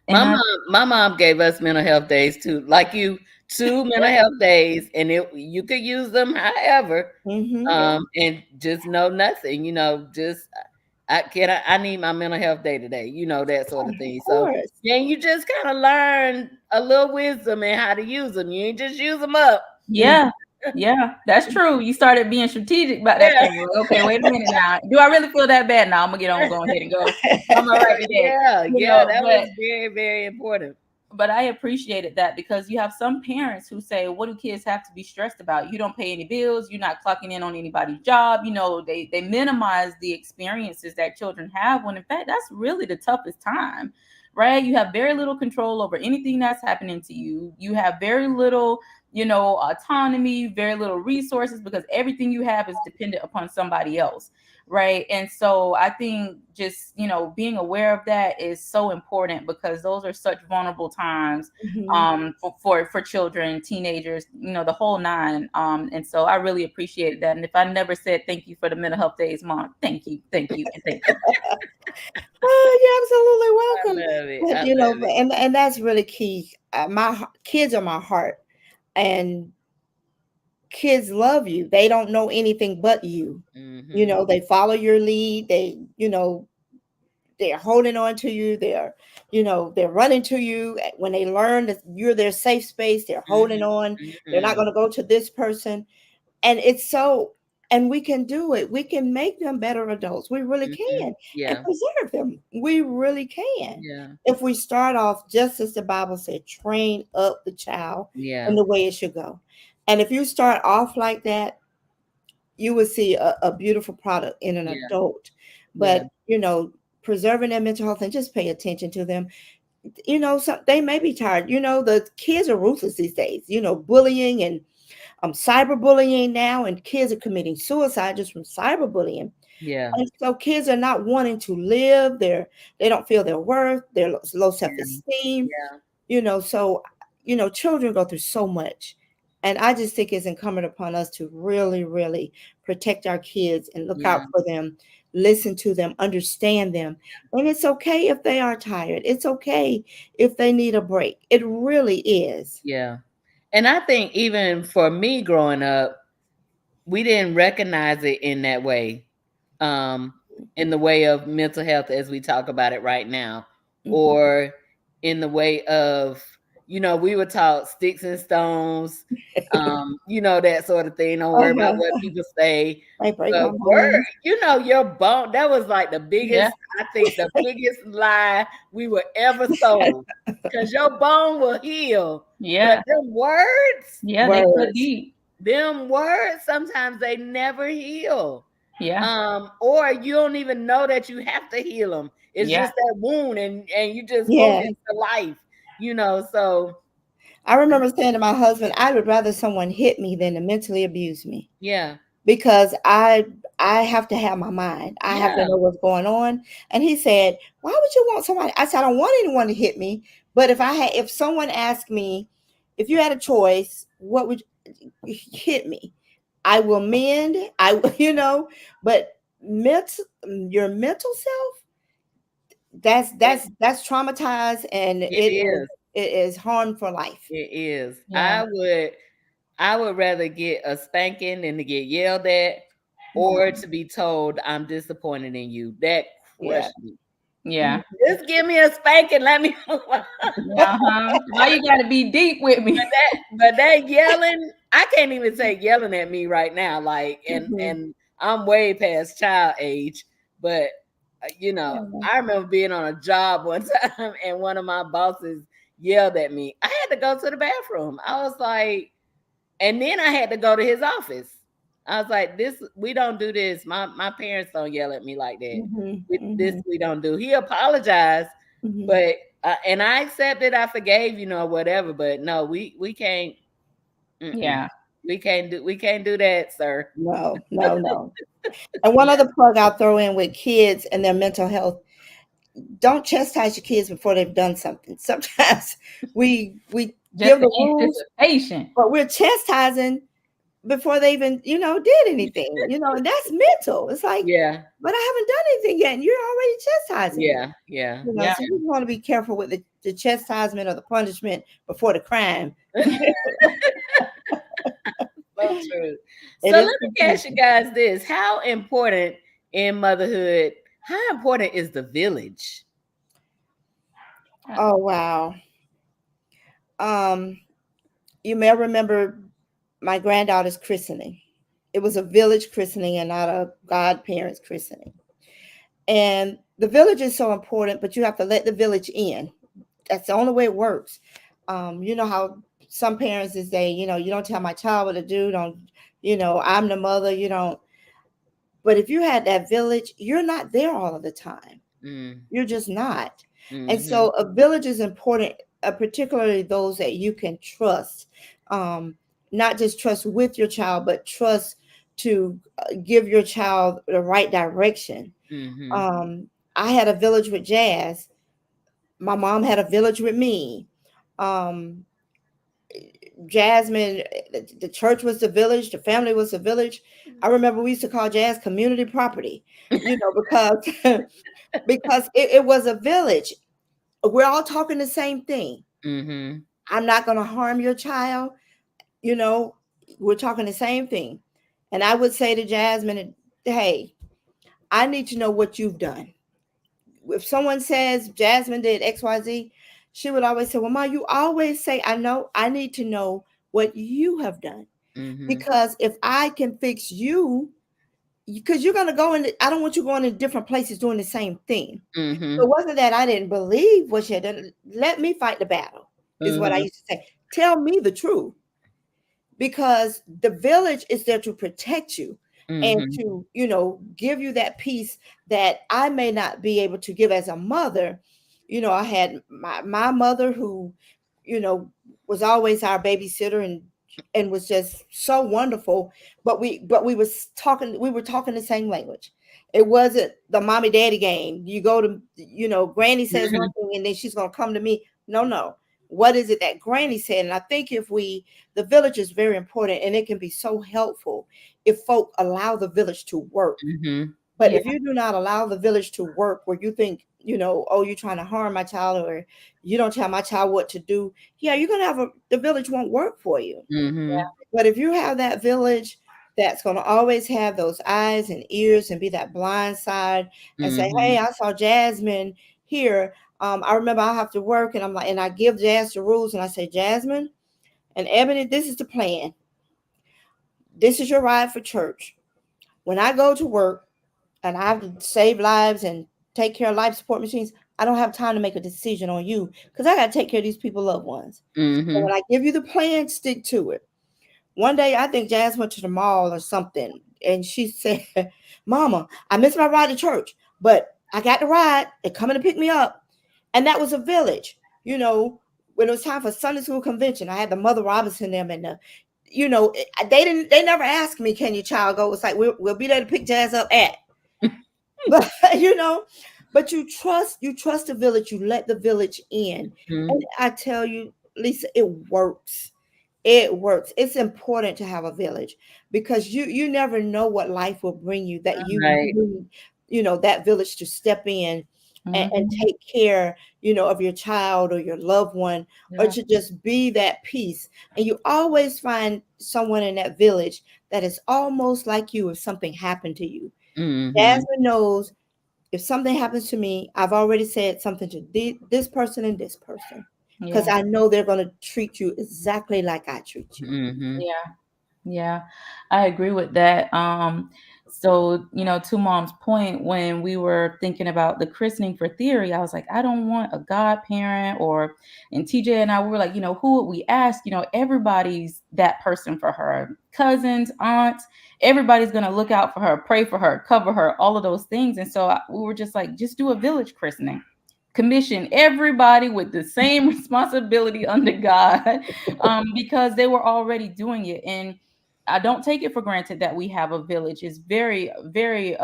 D: And I
C: My mom gave us mental health days too. Like you, 2 mental health days, and you could use them however,
B: Mm-hmm.
C: and just know nothing, just I need my mental health day today, that sort of
B: Of
C: thing. So
B: course.
C: then you just kind of learn a little wisdom and how to use them. You ain't just use them up.
B: Mhm.
D: Yeah, yeah, that's true. You started being strategic about that
C: Yeah.
D: thing. Like, okay, wait a minute now. Do I really feel that bad? Now I'm gonna get on, go ahead and go. I'm all right today.
C: Yeah,
D: You
C: yeah,
D: know,
C: that was very, very important.
D: but I appreciated that, because you have some parents who say, "What do kids have to be stressed about? You don't pay any bills. You're not clocking in on anybody's job." You know, they minimize the experiences that children have, when in fact that's really the toughest time, right? You have very little control over anything that's happening to you. You have very little, autonomy, very little resources, because everything you have is dependent upon somebody else, right? And so I think just, being aware of that is so important, because those are such vulnerable times
B: Mhm.
D: for children, teenagers, the whole nine. And so I really appreciate that. And if I never said thank you for the mental health days, Mom, thank you, and thank you.
B: Oh,
C: I
B: you're absolutely welcome.
C: love it.
B: But
C: I love it.
B: and that's really key. Kids are my heart, and kids love you. They don't know anything but you.
C: Mhm.
B: They follow your lead. They're holding on to you. They're running to you when they learn that you're their safe space. They're holding
C: Mhm.
B: on. They're not
C: Mhm.
B: going to go to this person. And it's so, and we can do it. We can make them better adults. We really
C: Mhm.
B: can, and
C: Yeah.
B: preserve them. We really can.
C: Yeah.
B: If we start off just as the Bible said, train up the child in
C: Yeah.
B: the way it should go. And if you start off like that, you will see a beautiful product in an
C: Yeah.
B: adult.
C: Yeah.
B: But preserving their mental health, and just pay attention to them. They may be tired. The kids are ruthless these days. Bullying and cyberbullying now, and kids are committing suicide just from cyberbullying.
C: Yeah.
B: And so kids are not wanting to live. They don't feel their worth. They're low
C: Yeah.
B: self-esteem.
C: Yeah.
B: So children go through so much. And I just think it's incumbent upon us to really, really protect our kids and look out
C: Yeah.
B: for them, listen to them, understand them. And it's okay if they are tired. It's okay if they need a break. It really is.
C: Yeah. And I think even for me growing up, we didn't recognize it in that way, um, in the way of mental health as we talk about it right now,
B: Mhm.
C: or in the way of, we were taught sticks and stones, that sort of thing. Don't worry about
B: Uh-huh.
C: what people say.
B: I break
C: But
B: my bones.
C: your bone, that was like the
D: Yeah.
C: biggest, I think the biggest lie we were ever sold. Because your bone will heal. But
D: Yeah.
C: them words,
D: Yeah. They cut
B: Words.
D: deep.
C: them words, sometimes they never heal.
D: Yeah.
C: Or you don't even know that you have to heal them. It's
D: Yeah.
C: just that wound, and you just
B: Yeah.
C: focus to life. So
B: I remember saying to my husband, I would rather someone hit me than to mentally abuse me,
C: yeah,
B: because I have to have my mind. I have to
C: yeah,
B: know what's going on. And he said, "Why would you want somebody?" I said, "I don't want anyone to hit me, but if someone asked me, if you had a choice, what would you hit me? I will mend. I will, but your mental self,
C: it,
B: that's traumatized, and
C: it is.
B: it is harm for life."
C: It is.
D: Yeah.
C: I would rather get a spanking than to get yelled at, or
B: Mhm.
C: to be told I'm disappointed in you. That
B: Yeah.
C: crushed me.
D: Yeah.
C: Just give me a spanking, let me move on.
D: Uh-huh. Why you gotta be deep with
C: But
D: me?
C: that yelling, I can't even say yelling at me right now. Like, and
B: Mhm.
C: and I'm way past child age. But
B: Yeah.
C: I remember being on a job one time, and one of my bosses yelled at me. I had to go to the bathroom. I was like, and then I had to go to his office. I was like, "This we don't do this. My parents don't yell at me like that.
B: Mhm.
C: This
B: Mhm.
C: we don't do." He apologized,
B: Mhm.
C: but and I accepted. I forgave, whatever. But no, we can't. Mm-mm.
D: Yeah.
C: We can't do that, sir.
B: No, no, no. And one
C: Yeah,
B: other plug I'll throw in with kids and their mental health: don't chastise your kids before they've done something. Sometimes we
D: Just
B: give
D: the
B: the rules,
D: anticipation.
B: but we're chastising before they even did anything. And that's mental. It's like,
C: yeah,
B: but I haven't done anything yet, and you're already chastising me.
C: yeah, yeah.
D: Yeah.
B: So we want to be careful with the chastisement or the punishment before the crime.
C: So true.
B: It
C: So let
B: is
C: me ask you
B: confusing.
C: guys this: how important in motherhood? How important is the village?
B: Oh wow. Um, you may remember my granddaughter's christening. It was a village christening and not a godparents christening. And the village is so important, but you have to let the village in. That's the only way it works. You know how some parents is say, you don't tell my child what to do. Don't, I'm the mother. You don't. But if you had that village, you're not there all of the time.
C: Mm,
B: You're just not. And
C: mm-hmm,
B: so a village is important, particularly those that you can trust. Um, Not just trust with your child, but trust to give your child the right direction.
C: mm-hmm,
B: Um, I had a village with Jazz. My mom had a village with me. Um, Jazmyne, the church was the village, the family was the village. I remember we used to call Jazz community property, because because it was a village. We're all talking the same thing.
C: mm-hmm,
B: I'm not going to harm your child. You know, we're talking the same thing. And I would say to Jazmyne, hey, I need to know what you've done. If someone says Jazmyne did XYZ, she would always say, well, Ma, you always say, I know, I need to know what you have done.
C: mm-hmm,
B: Because if I can fix you, because you're going to go in, I don't want you going in different places doing the same thing. So
C: mm-hmm,
B: it wasn't that I didn't believe what she had done. Let me fight the battle, is what I
C: mm-hmm,
B: used to say. Tell me the truth, because the village is there to protect you and
C: mm-hmm,
B: to, give you that peace that I may not be able to give as a mother. I had my mother who, you know, was always our babysitter and was just so wonderful. But we were talking the same language. It wasn't the mommy daddy game. You go to, granny says one
C: mm-hmm,
B: thing and then she's gonna come to me. No, no. what is it that Granny said? And I think if we, the village is very important, and it can be so helpful if folk allow the village to work.
C: Mm-hmm.
B: But
D: Yeah.
B: if you do not allow the village to work, where you think, oh, you're trying to harm my child, or you don't tell my child what to do, yeah, you're gonna have the village won't work for you.
C: Mm-hmm.
B: But if you have that village that's gonna always have those eyes and ears and be that blind side and say,
C: Mm-hmm.
B: hey, I saw Jazmyne here. I remember I have to work, and I'm like, and I give Jazz the rules, and I say, Jazmyne and Ebony, this is the plan. This is your ride for church. When I go to work, and I have to save lives and take care of life support machines, I don't have time to make a decision on you, because I got to take care of these people, loved ones. So
C: Mm-hmm.
B: when I give you the plan, stick to it. One day, I think Jazz went to the mall or something, and she said, Mama, I missed my ride to church, but I got the ride. They're coming to pick me up. And that was a village. When it was time for Sunday school convention, I had the Mother Robinson them, and they never asked me, can your child go? It's like, we'll be there to pick Jazz up at. But but you trust the village, you let the village in.
C: Mm-hmm.
B: And I tell you, Lisa, it works. It works. It's important to have a village, because you never know what life will bring you, that you
C: Right.
B: need, that village to step in and
D: Mhm.
B: take care, of your child or your loved one, or
D: Yeah.
B: to just be that peace. And you always find someone in that village that is almost like you if something happened to you.
C: Mm-hmm.
B: Jasmine knows, if something happens to me, I've already said something to this person and this person, because
D: Yeah.
B: I know they're going to treat you exactly like I treat you.
C: Mm-hmm.
D: Yeah. Yeah, I agree with that. So, to mom's point, when we were thinking about the christening for Theory, I was like, I don't want a godparent, and TJ and I we were like, who would we ask? Everybody's that person for her. Cousins, aunts, everybody's going to look out for her, pray for her, cover her, all of those things. And so we were just like, just do a village christening. Commission everybody with the same responsibility under God, because they were already doing it. And I don't take it for granted that we have a village. It's very, very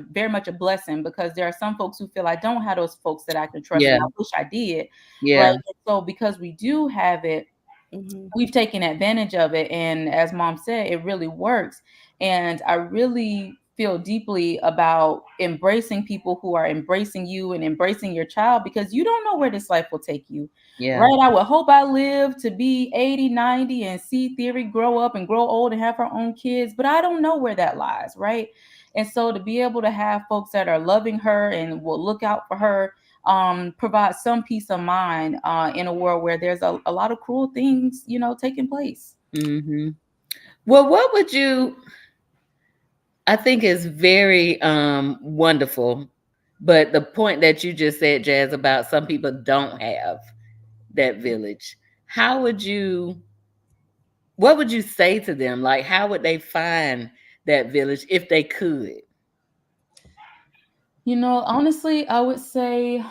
D: very much a blessing, because there are some folks who feel I don't have those folks that I can trust, and
C: Yeah.
D: I wish I did. Right.
C: Yeah.
D: And so because we do have it,
B: Hmm.
D: we've taken advantage of it. And as mom said, it really works. And I really feel deeply about embracing people who are embracing you and embracing your child, because you don't know where this life will take you.
C: Yeah.
D: Right. I would hope I live to be 80, 90 and see Theory grow up and grow old and have her own kids, but I don't know where that lies. Right. And so to be able to have folks that are loving her and will look out for her, provide some peace of mind in a world where there's a lot of cruel things, taking place.
C: Mm-hmm. Well, what would you? I think is very wonderful, but the point that you just said, Jazz, about some people don't have that village. How would you? What would you say to them? Like, how would they find that village if they could?
D: Honestly, I would say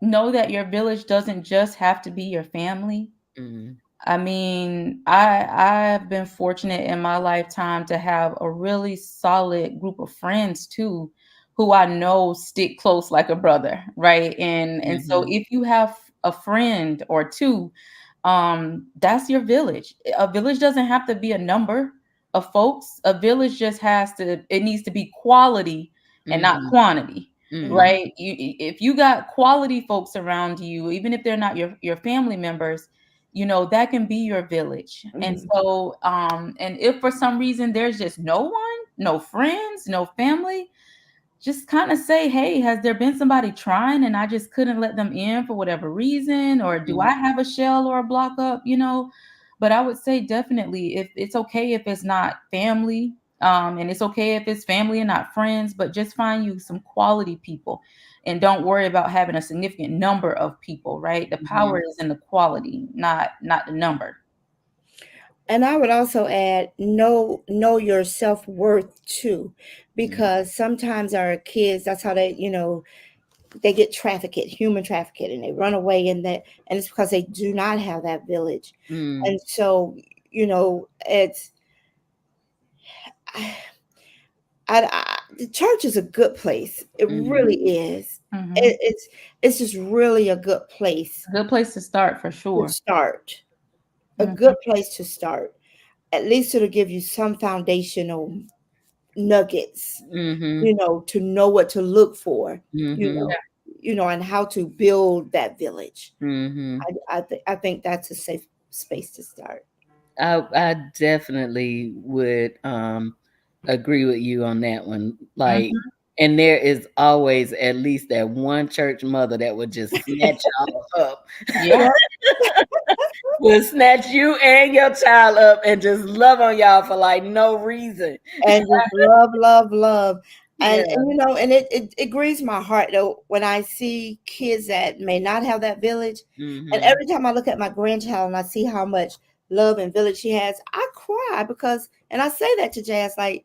D: know that your village doesn't just have to be your family.
C: Mm-hmm.
D: I mean, I've been fortunate in my lifetime to have a really solid group of friends too, who I know stick close like a brother, right? And so
C: Mm-hmm.
D: if you have a friend or two, that's your village. A village doesn't have to be a number of folks. A village just it needs to be quality and not
C: Mm-hmm.
D: quantity,
C: Mm-hmm.
B: Hmm.
D: right? If you got quality folks around you, even if they're not your family members, that can be your village. And
B: Hmm.
D: so and if for some reason there's just no one, no friends, no family, just kind of say, hey, has there been somebody trying and I just couldn't let them in for whatever reason? Or do I have a shell or a block up? But I would say definitely, if it's okay if it's not family, and it's okay if it's family and not friends, but just find you some quality people and don't worry about having a significant number of people, right? The
C: Mm-hmm.
D: power is in the quality, not the number.
B: And I would also add, know your self-worth too, because sometimes our kids, that's how they get trafficked, human trafficked, and they run away, and it's because they do not have that village.
C: Mm-hmm.
B: And so, it's the church is a good place. It really
C: Mm-hmm.
B: is.
D: Hmm.
B: It's just really a good place
D: Good place to start for
B: to
D: sure.
B: start. A
D: Hmm.
B: good place to start. At least it'll give you some foundational nuggets,
C: Mm-hmm.
B: to know what to look for, you
C: Mm-hmm.
B: know, and how to build that village.
C: Mm-hmm.
B: I think that's a safe space to start.
C: I definitely would agree with you on that one. Like,
D: Hmm.
C: and there is always at least that one church mother that would just snatch y'all up,
D: Yeah.
C: will snatch you and your child up and just love on y'all for like no reason.
B: And just love, love, love.
C: Yeah.
B: And it grieves my heart though when I see kids that may not have that village. And
C: Mm-hmm.
B: every time I look at my grandchild and I see how much love and village she has, I cry because, and I say that to Jazz, like,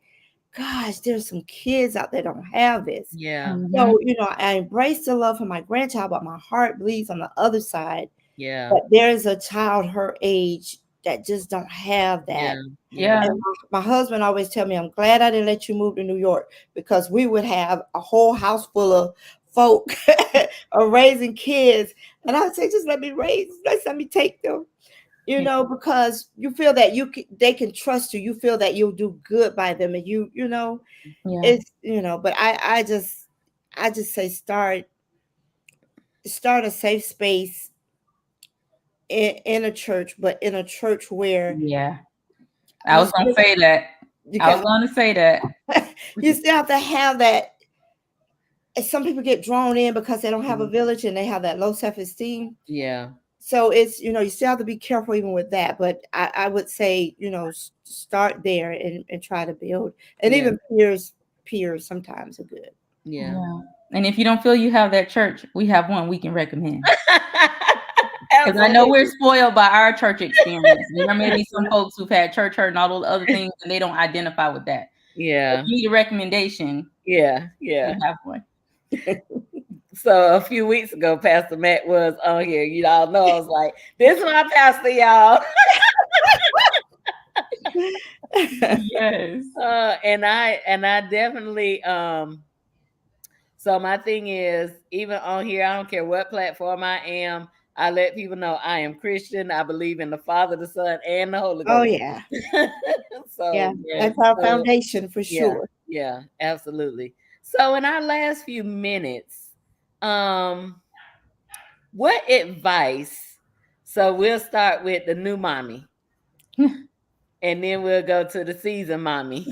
B: gosh, there's some kids out there don't have this.
C: Yeah.
D: Hmm.
B: So, I embrace the love for my grandchild, but my heart bleeds on the other side.
C: Yeah.
B: But there's a child her age that just don't have that.
C: Yeah. Yeah.
D: Yeah.
B: And my husband always tell me, I'm glad I didn't let you move to New York because we would have a whole house full of folk of raising kids. And I would say, just let me raise, let me take them,
D: Yeah.
B: because you feel that they can trust you. You feel that you'll do good by them. And
D: Yeah.
B: it's, but I just say start a safe space in a church, but in a church where
D: Yeah. I
B: you
D: was gonna
B: still,
D: say that.
B: you
D: I was
B: got
D: gonna say that.
B: you still have to have that. And some people get drawn in because they don't have a
C: Mhm.
B: village and they have that low self-esteem.
C: Yeah.
B: So it's, you still have to be careful even with that. But I would say, start there and try to build. And
C: Yeah.
B: even peers sometimes are good.
C: Yeah.
D: Yeah. And if you don't feel you have that church, we have one we can recommend. Because I know we're
C: Absolutely.
D: spoiled by our church experience. And there may be some folks who've had church hurt and all those other things, and they don't identify with that. If
C: Yeah.
D: you need a recommendation,
C: Yeah.
D: we
C: Yeah.
D: have one.
C: So a few weeks ago, Pastor Matt was on here. You all know I was like, "This is my pastor, y'all."
D: Yes.
C: And I definitely So my thing is, even on here, I don't care what platform I am. I let people know I am Christian. I believe in the Father, the Son, and the Holy
B: Oh
C: Ghost.
B: yeah.
C: So
B: Yeah.
D: Yes.
B: That's our
C: so
B: foundation for
C: yeah,
B: sure.
C: yeah, absolutely. So in our last few minutes, um, what advice? So we'll start with the new mommy, and then we'll go to the seasoned mommy.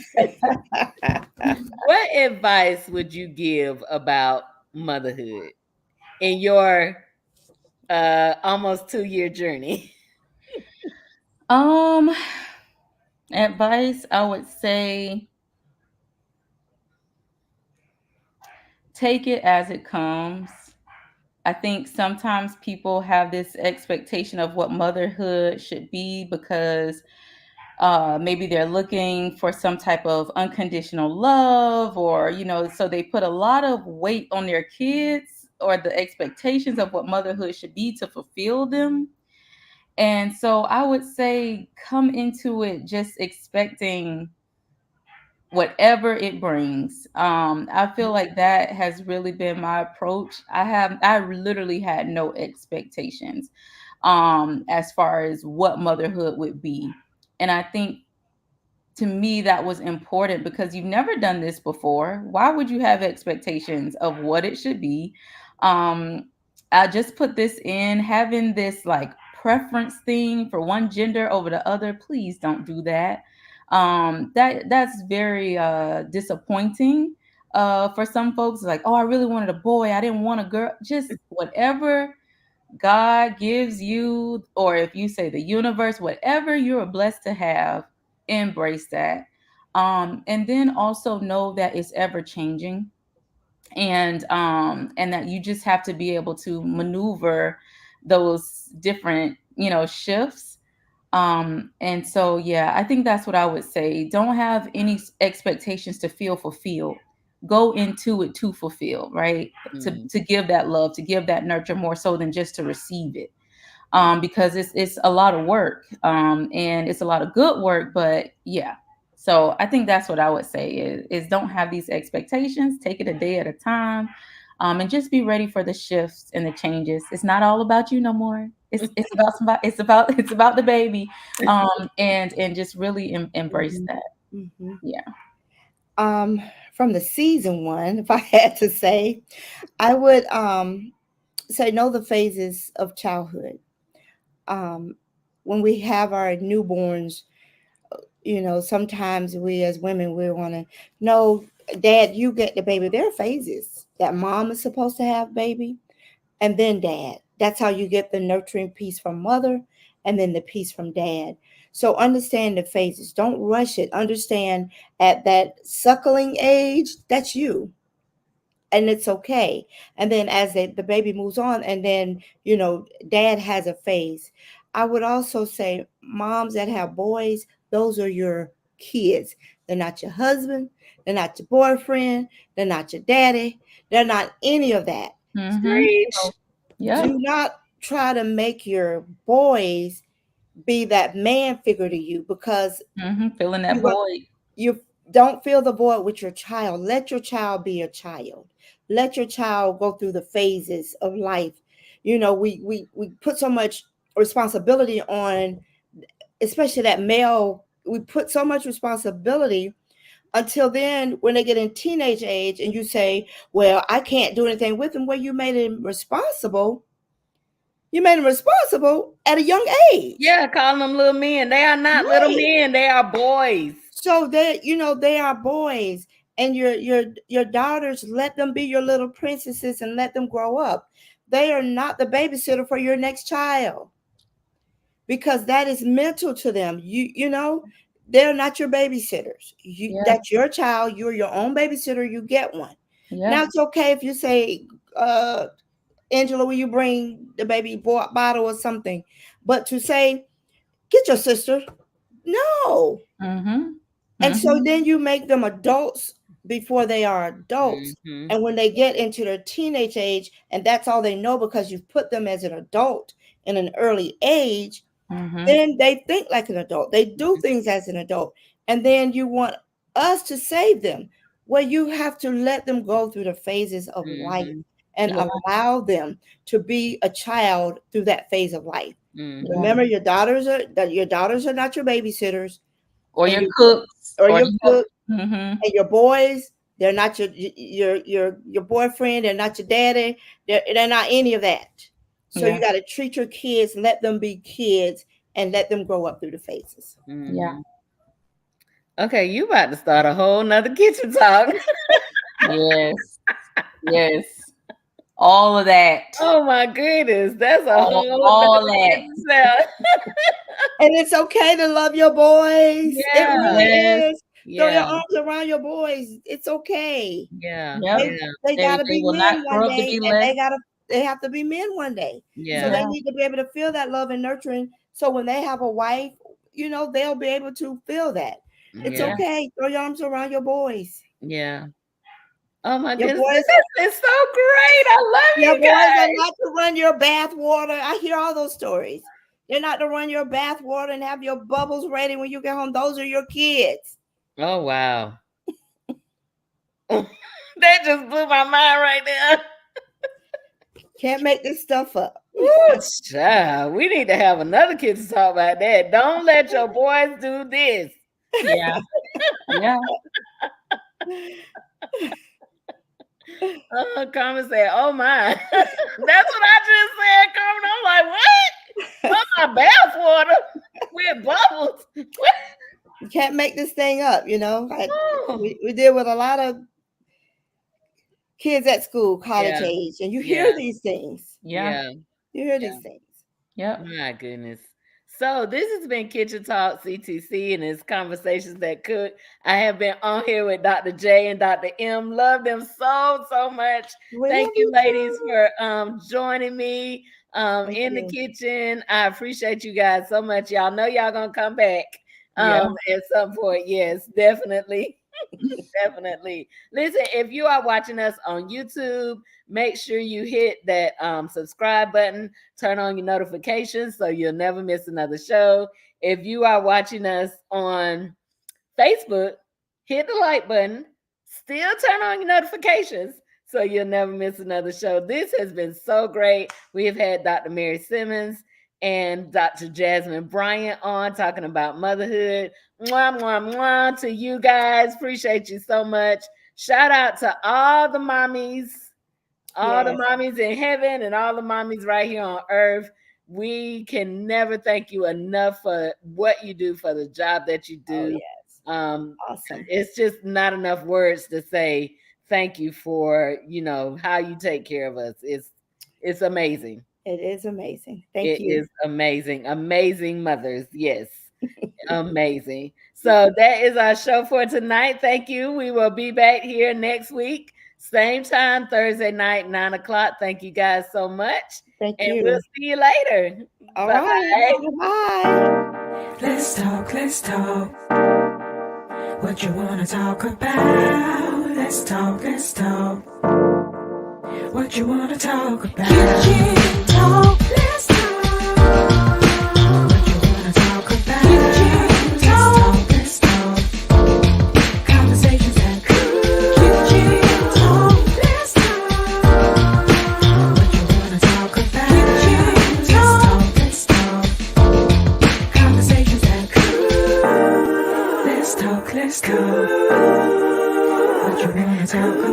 C: What advice would you give about motherhood in your almost 2 year journey?
D: Um, advice I would say take it as it comes. I think sometimes people have this expectation of what motherhood should be because maybe they're looking for some type of unconditional love, or, so they put a lot of weight on their kids or the expectations of what motherhood should be to fulfill them. And so I would say come into it just expecting whatever it brings. I feel like that has really been my approach. I literally had no expectations as far as what motherhood would be. And I think to me that was important because you've never done this before. Why would you have expectations of what it should be? um I just put this in having this like preference thing for one gender over the other. Please don't do that. That's very disappointing for some folks. Like, oh, I really wanted a boy, I didn't want a girl. Just whatever God gives you, or if you say the universe, whatever you're blessed to have, embrace that. And then also know that it's ever changing, and that you just have to be able to maneuver those different, shifts. And so, yeah, I think that's what I would say. Don't have any expectations to feel fulfilled. Go into it to fulfill, right? To
C: Mm,
D: to give that love, to give that nurture more so than just to receive it. Because it's a lot of work, and it's a lot of good work. But yeah, so I think that's what I would say is don't have these expectations. Take it a day at a time. and just be ready for the shifts and the changes. It's not all about you no more. It's about somebody. It's about the baby, and just really embrace
B: Mhm.
D: that.
B: Mhm.
D: Yeah.
B: Um, from the season one, if I had to say, I would say know the phases of childhood. Um, when we have our newborns, sometimes we as women we want to know, Dad, you get the baby. There are phases that mom is supposed to have baby, and then dad. That's how you get the nurturing piece from mother, and then the piece from dad. So understand the phases. Don't rush it. Understand at that suckling age, that's you, and it's okay. And then as the baby moves on, and then dad has a phase. I would also say moms that have boys, those are your kids. They're not your husband, they're not your boyfriend, they're not your daddy, they're not any of that.
D: Mm-hmm.
C: Preach.
D: Yep.
B: Do not try to make your boys be that man figure to you, because
D: Mm-hmm. Filling that
B: you're going
D: void.
B: you don't fill the void with your child. Let your child be a child. Let your child go through the phases of life. We put so much responsibility on, especially that male. We put so much responsibility until then when they get in teenage age, and you say, well, I can't do anything with them. Well, you made them responsible at a young age.
C: Yeah, calling them little men. They are not little
B: Right.
C: men. They are boys.
B: So they are boys, and your daughters, let them be your little princesses and let them grow up. They are not the babysitter for your next child, because that is mental to them. They're not your babysitters.
D: Yeah.
B: That's your child. You're your own babysitter. You get one. Now
D: Yeah.
B: it's okay if you say, uh, Angela, will you bring the baby bottle or something? But to say, get your sister, no.
D: Mm-hmm.
B: And so
D: Mm-hmm.
B: then you make them adults before they are adults.
C: Mm-hmm.
B: And when they get into their teenage age, and that's all they know because you've put them as an adult in an early age,
D: Mm-hmm.
B: then they think like an adult. They do things as an adult. And then you want us to save them. Well, you have to let them go through the phases of life
C: Mm-hmm.
B: and
D: Yeah.
B: allow them to be a child through that phase of life.
D: Yeah.
C: Mm-hmm.
B: Remember, your daughters are not your babysitters,
D: Or
B: and
D: your cooks,
B: or
D: or
B: your cook,
D: mm-hmm.
B: and your boys, they're not your boyfriend, they're not your daddy, they're not any of that. So
D: Yeah.
B: you got to treat your kids, let them be kids, and let them grow up through the phases.
D: Yeah.
C: Mm-hmm. Okay, you about to start a whole nother kitchen talk.
D: Yes. Yes. All of that.
C: Oh my goodness, that's a whole
D: All
C: nother
D: that.
C: kitchen talk.
B: And it's okay to love your boys. It
C: Yeah,
B: really
D: Yes.
B: is. Throw your
C: yeah,
B: arms around your boys. It's okay.
C: yeah,
D: Yep.
B: They
C: yeah,
B: they
D: They
B: gotta
D: they
B: be
D: will
B: men
D: not
B: one
D: grow up to
B: day,
D: be
B: and
D: led.
B: they have to be men one day. So
C: yeah,
B: they
D: Yeah.
B: need to be able to feel that love and nurturing. So when they have a wife, they'll be able to feel that. It's
C: yeah,
D: Yeah.
B: okay. Throw your arms around your boys.
C: yeah. Oh my
B: Your
C: goodness,
B: boys
C: this is so great. I love
B: your
C: you
B: boys are
C: guys.
B: not to run your bath water. I hear all those stories. They're not to run your bath water and have your bubbles ready when you get home. Those are your kids.
C: Oh wow. That just blew my mind right there.
B: Can't make this stuff up.
C: Ooh, child. We need to have another kid to talk about that. Don't let your boys do this.
D: Yeah. Yeah.
C: Carmen said, "Oh my." That's what I just said, Carmen. I'm like, what? Oh my bath water with bubbles. What?
B: You can't make this thing up.
C: Oh.
B: We deal with a lot of kids at school, college
C: Yeah,
B: age, and you
C: yeah,
B: hear these things.
D: Yeah.
C: yeah,
B: You hear
C: yeah.
B: these things.
D: Yep.
C: My goodness. So this has been Kitchen Talk CTC and it's conversations that cook. I have been on here with Dr. J and Dr. M. Love them so much.
B: We
C: Thank
B: love
C: you,
B: you
C: ladies,
B: too.
C: for joining me
B: Thank
C: in the
B: you.
C: kitchen. I appreciate you guys so much. Y'all know y'all gonna come back
D: Yeah.
C: at some point. Yes, definitely. Definitely. Listen, if you are watching us on YouTube, make sure you hit that subscribe button, turn on your notifications so you'll never miss another show. If you are watching us on Facebook, hit the like button, still turn on your notifications so you'll never miss another show. This has been so great. We have had Dr. Mary Simmons and Dr. Jazmyne Bryant on talking about motherhood. Mwah, mwah, mwah to you guys. Appreciate you so much. Shout out to all the mommies, all the
B: Yes.
C: mommies in heaven and all the mommies right here on earth. We can never thank you enough for what you do, for the job that you
B: Oh,
C: do.
B: yes. Awesome.
C: It's just not enough words to say thank you for, how you take care of us. It's amazing.
B: It is amazing. Thank
C: It
B: you.
C: is amazing. Amazing mothers. Yes. Amazing. So that is our show for tonight. Thank you. We will be back here next week. Same time, Thursday night, 9 o'clock. Thank you guys so much.
B: Thank
C: And
B: you.
C: we'll see you later.
B: All
C: Bye-bye.
B: right. Bye.
A: Let's talk, let's talk. What you wanna talk about? Let's talk, let's talk. What you wanna talk about? Kitchen talk, let's talk. What you wanna talk about? Kitchen talk, let's talk. Conversations that cool. Kitchen talk, let's talk. What you wanna talk about? Kitchen talk, let's talk. Conversations that cool. Let's talk, let's talk. What you wanna talk about?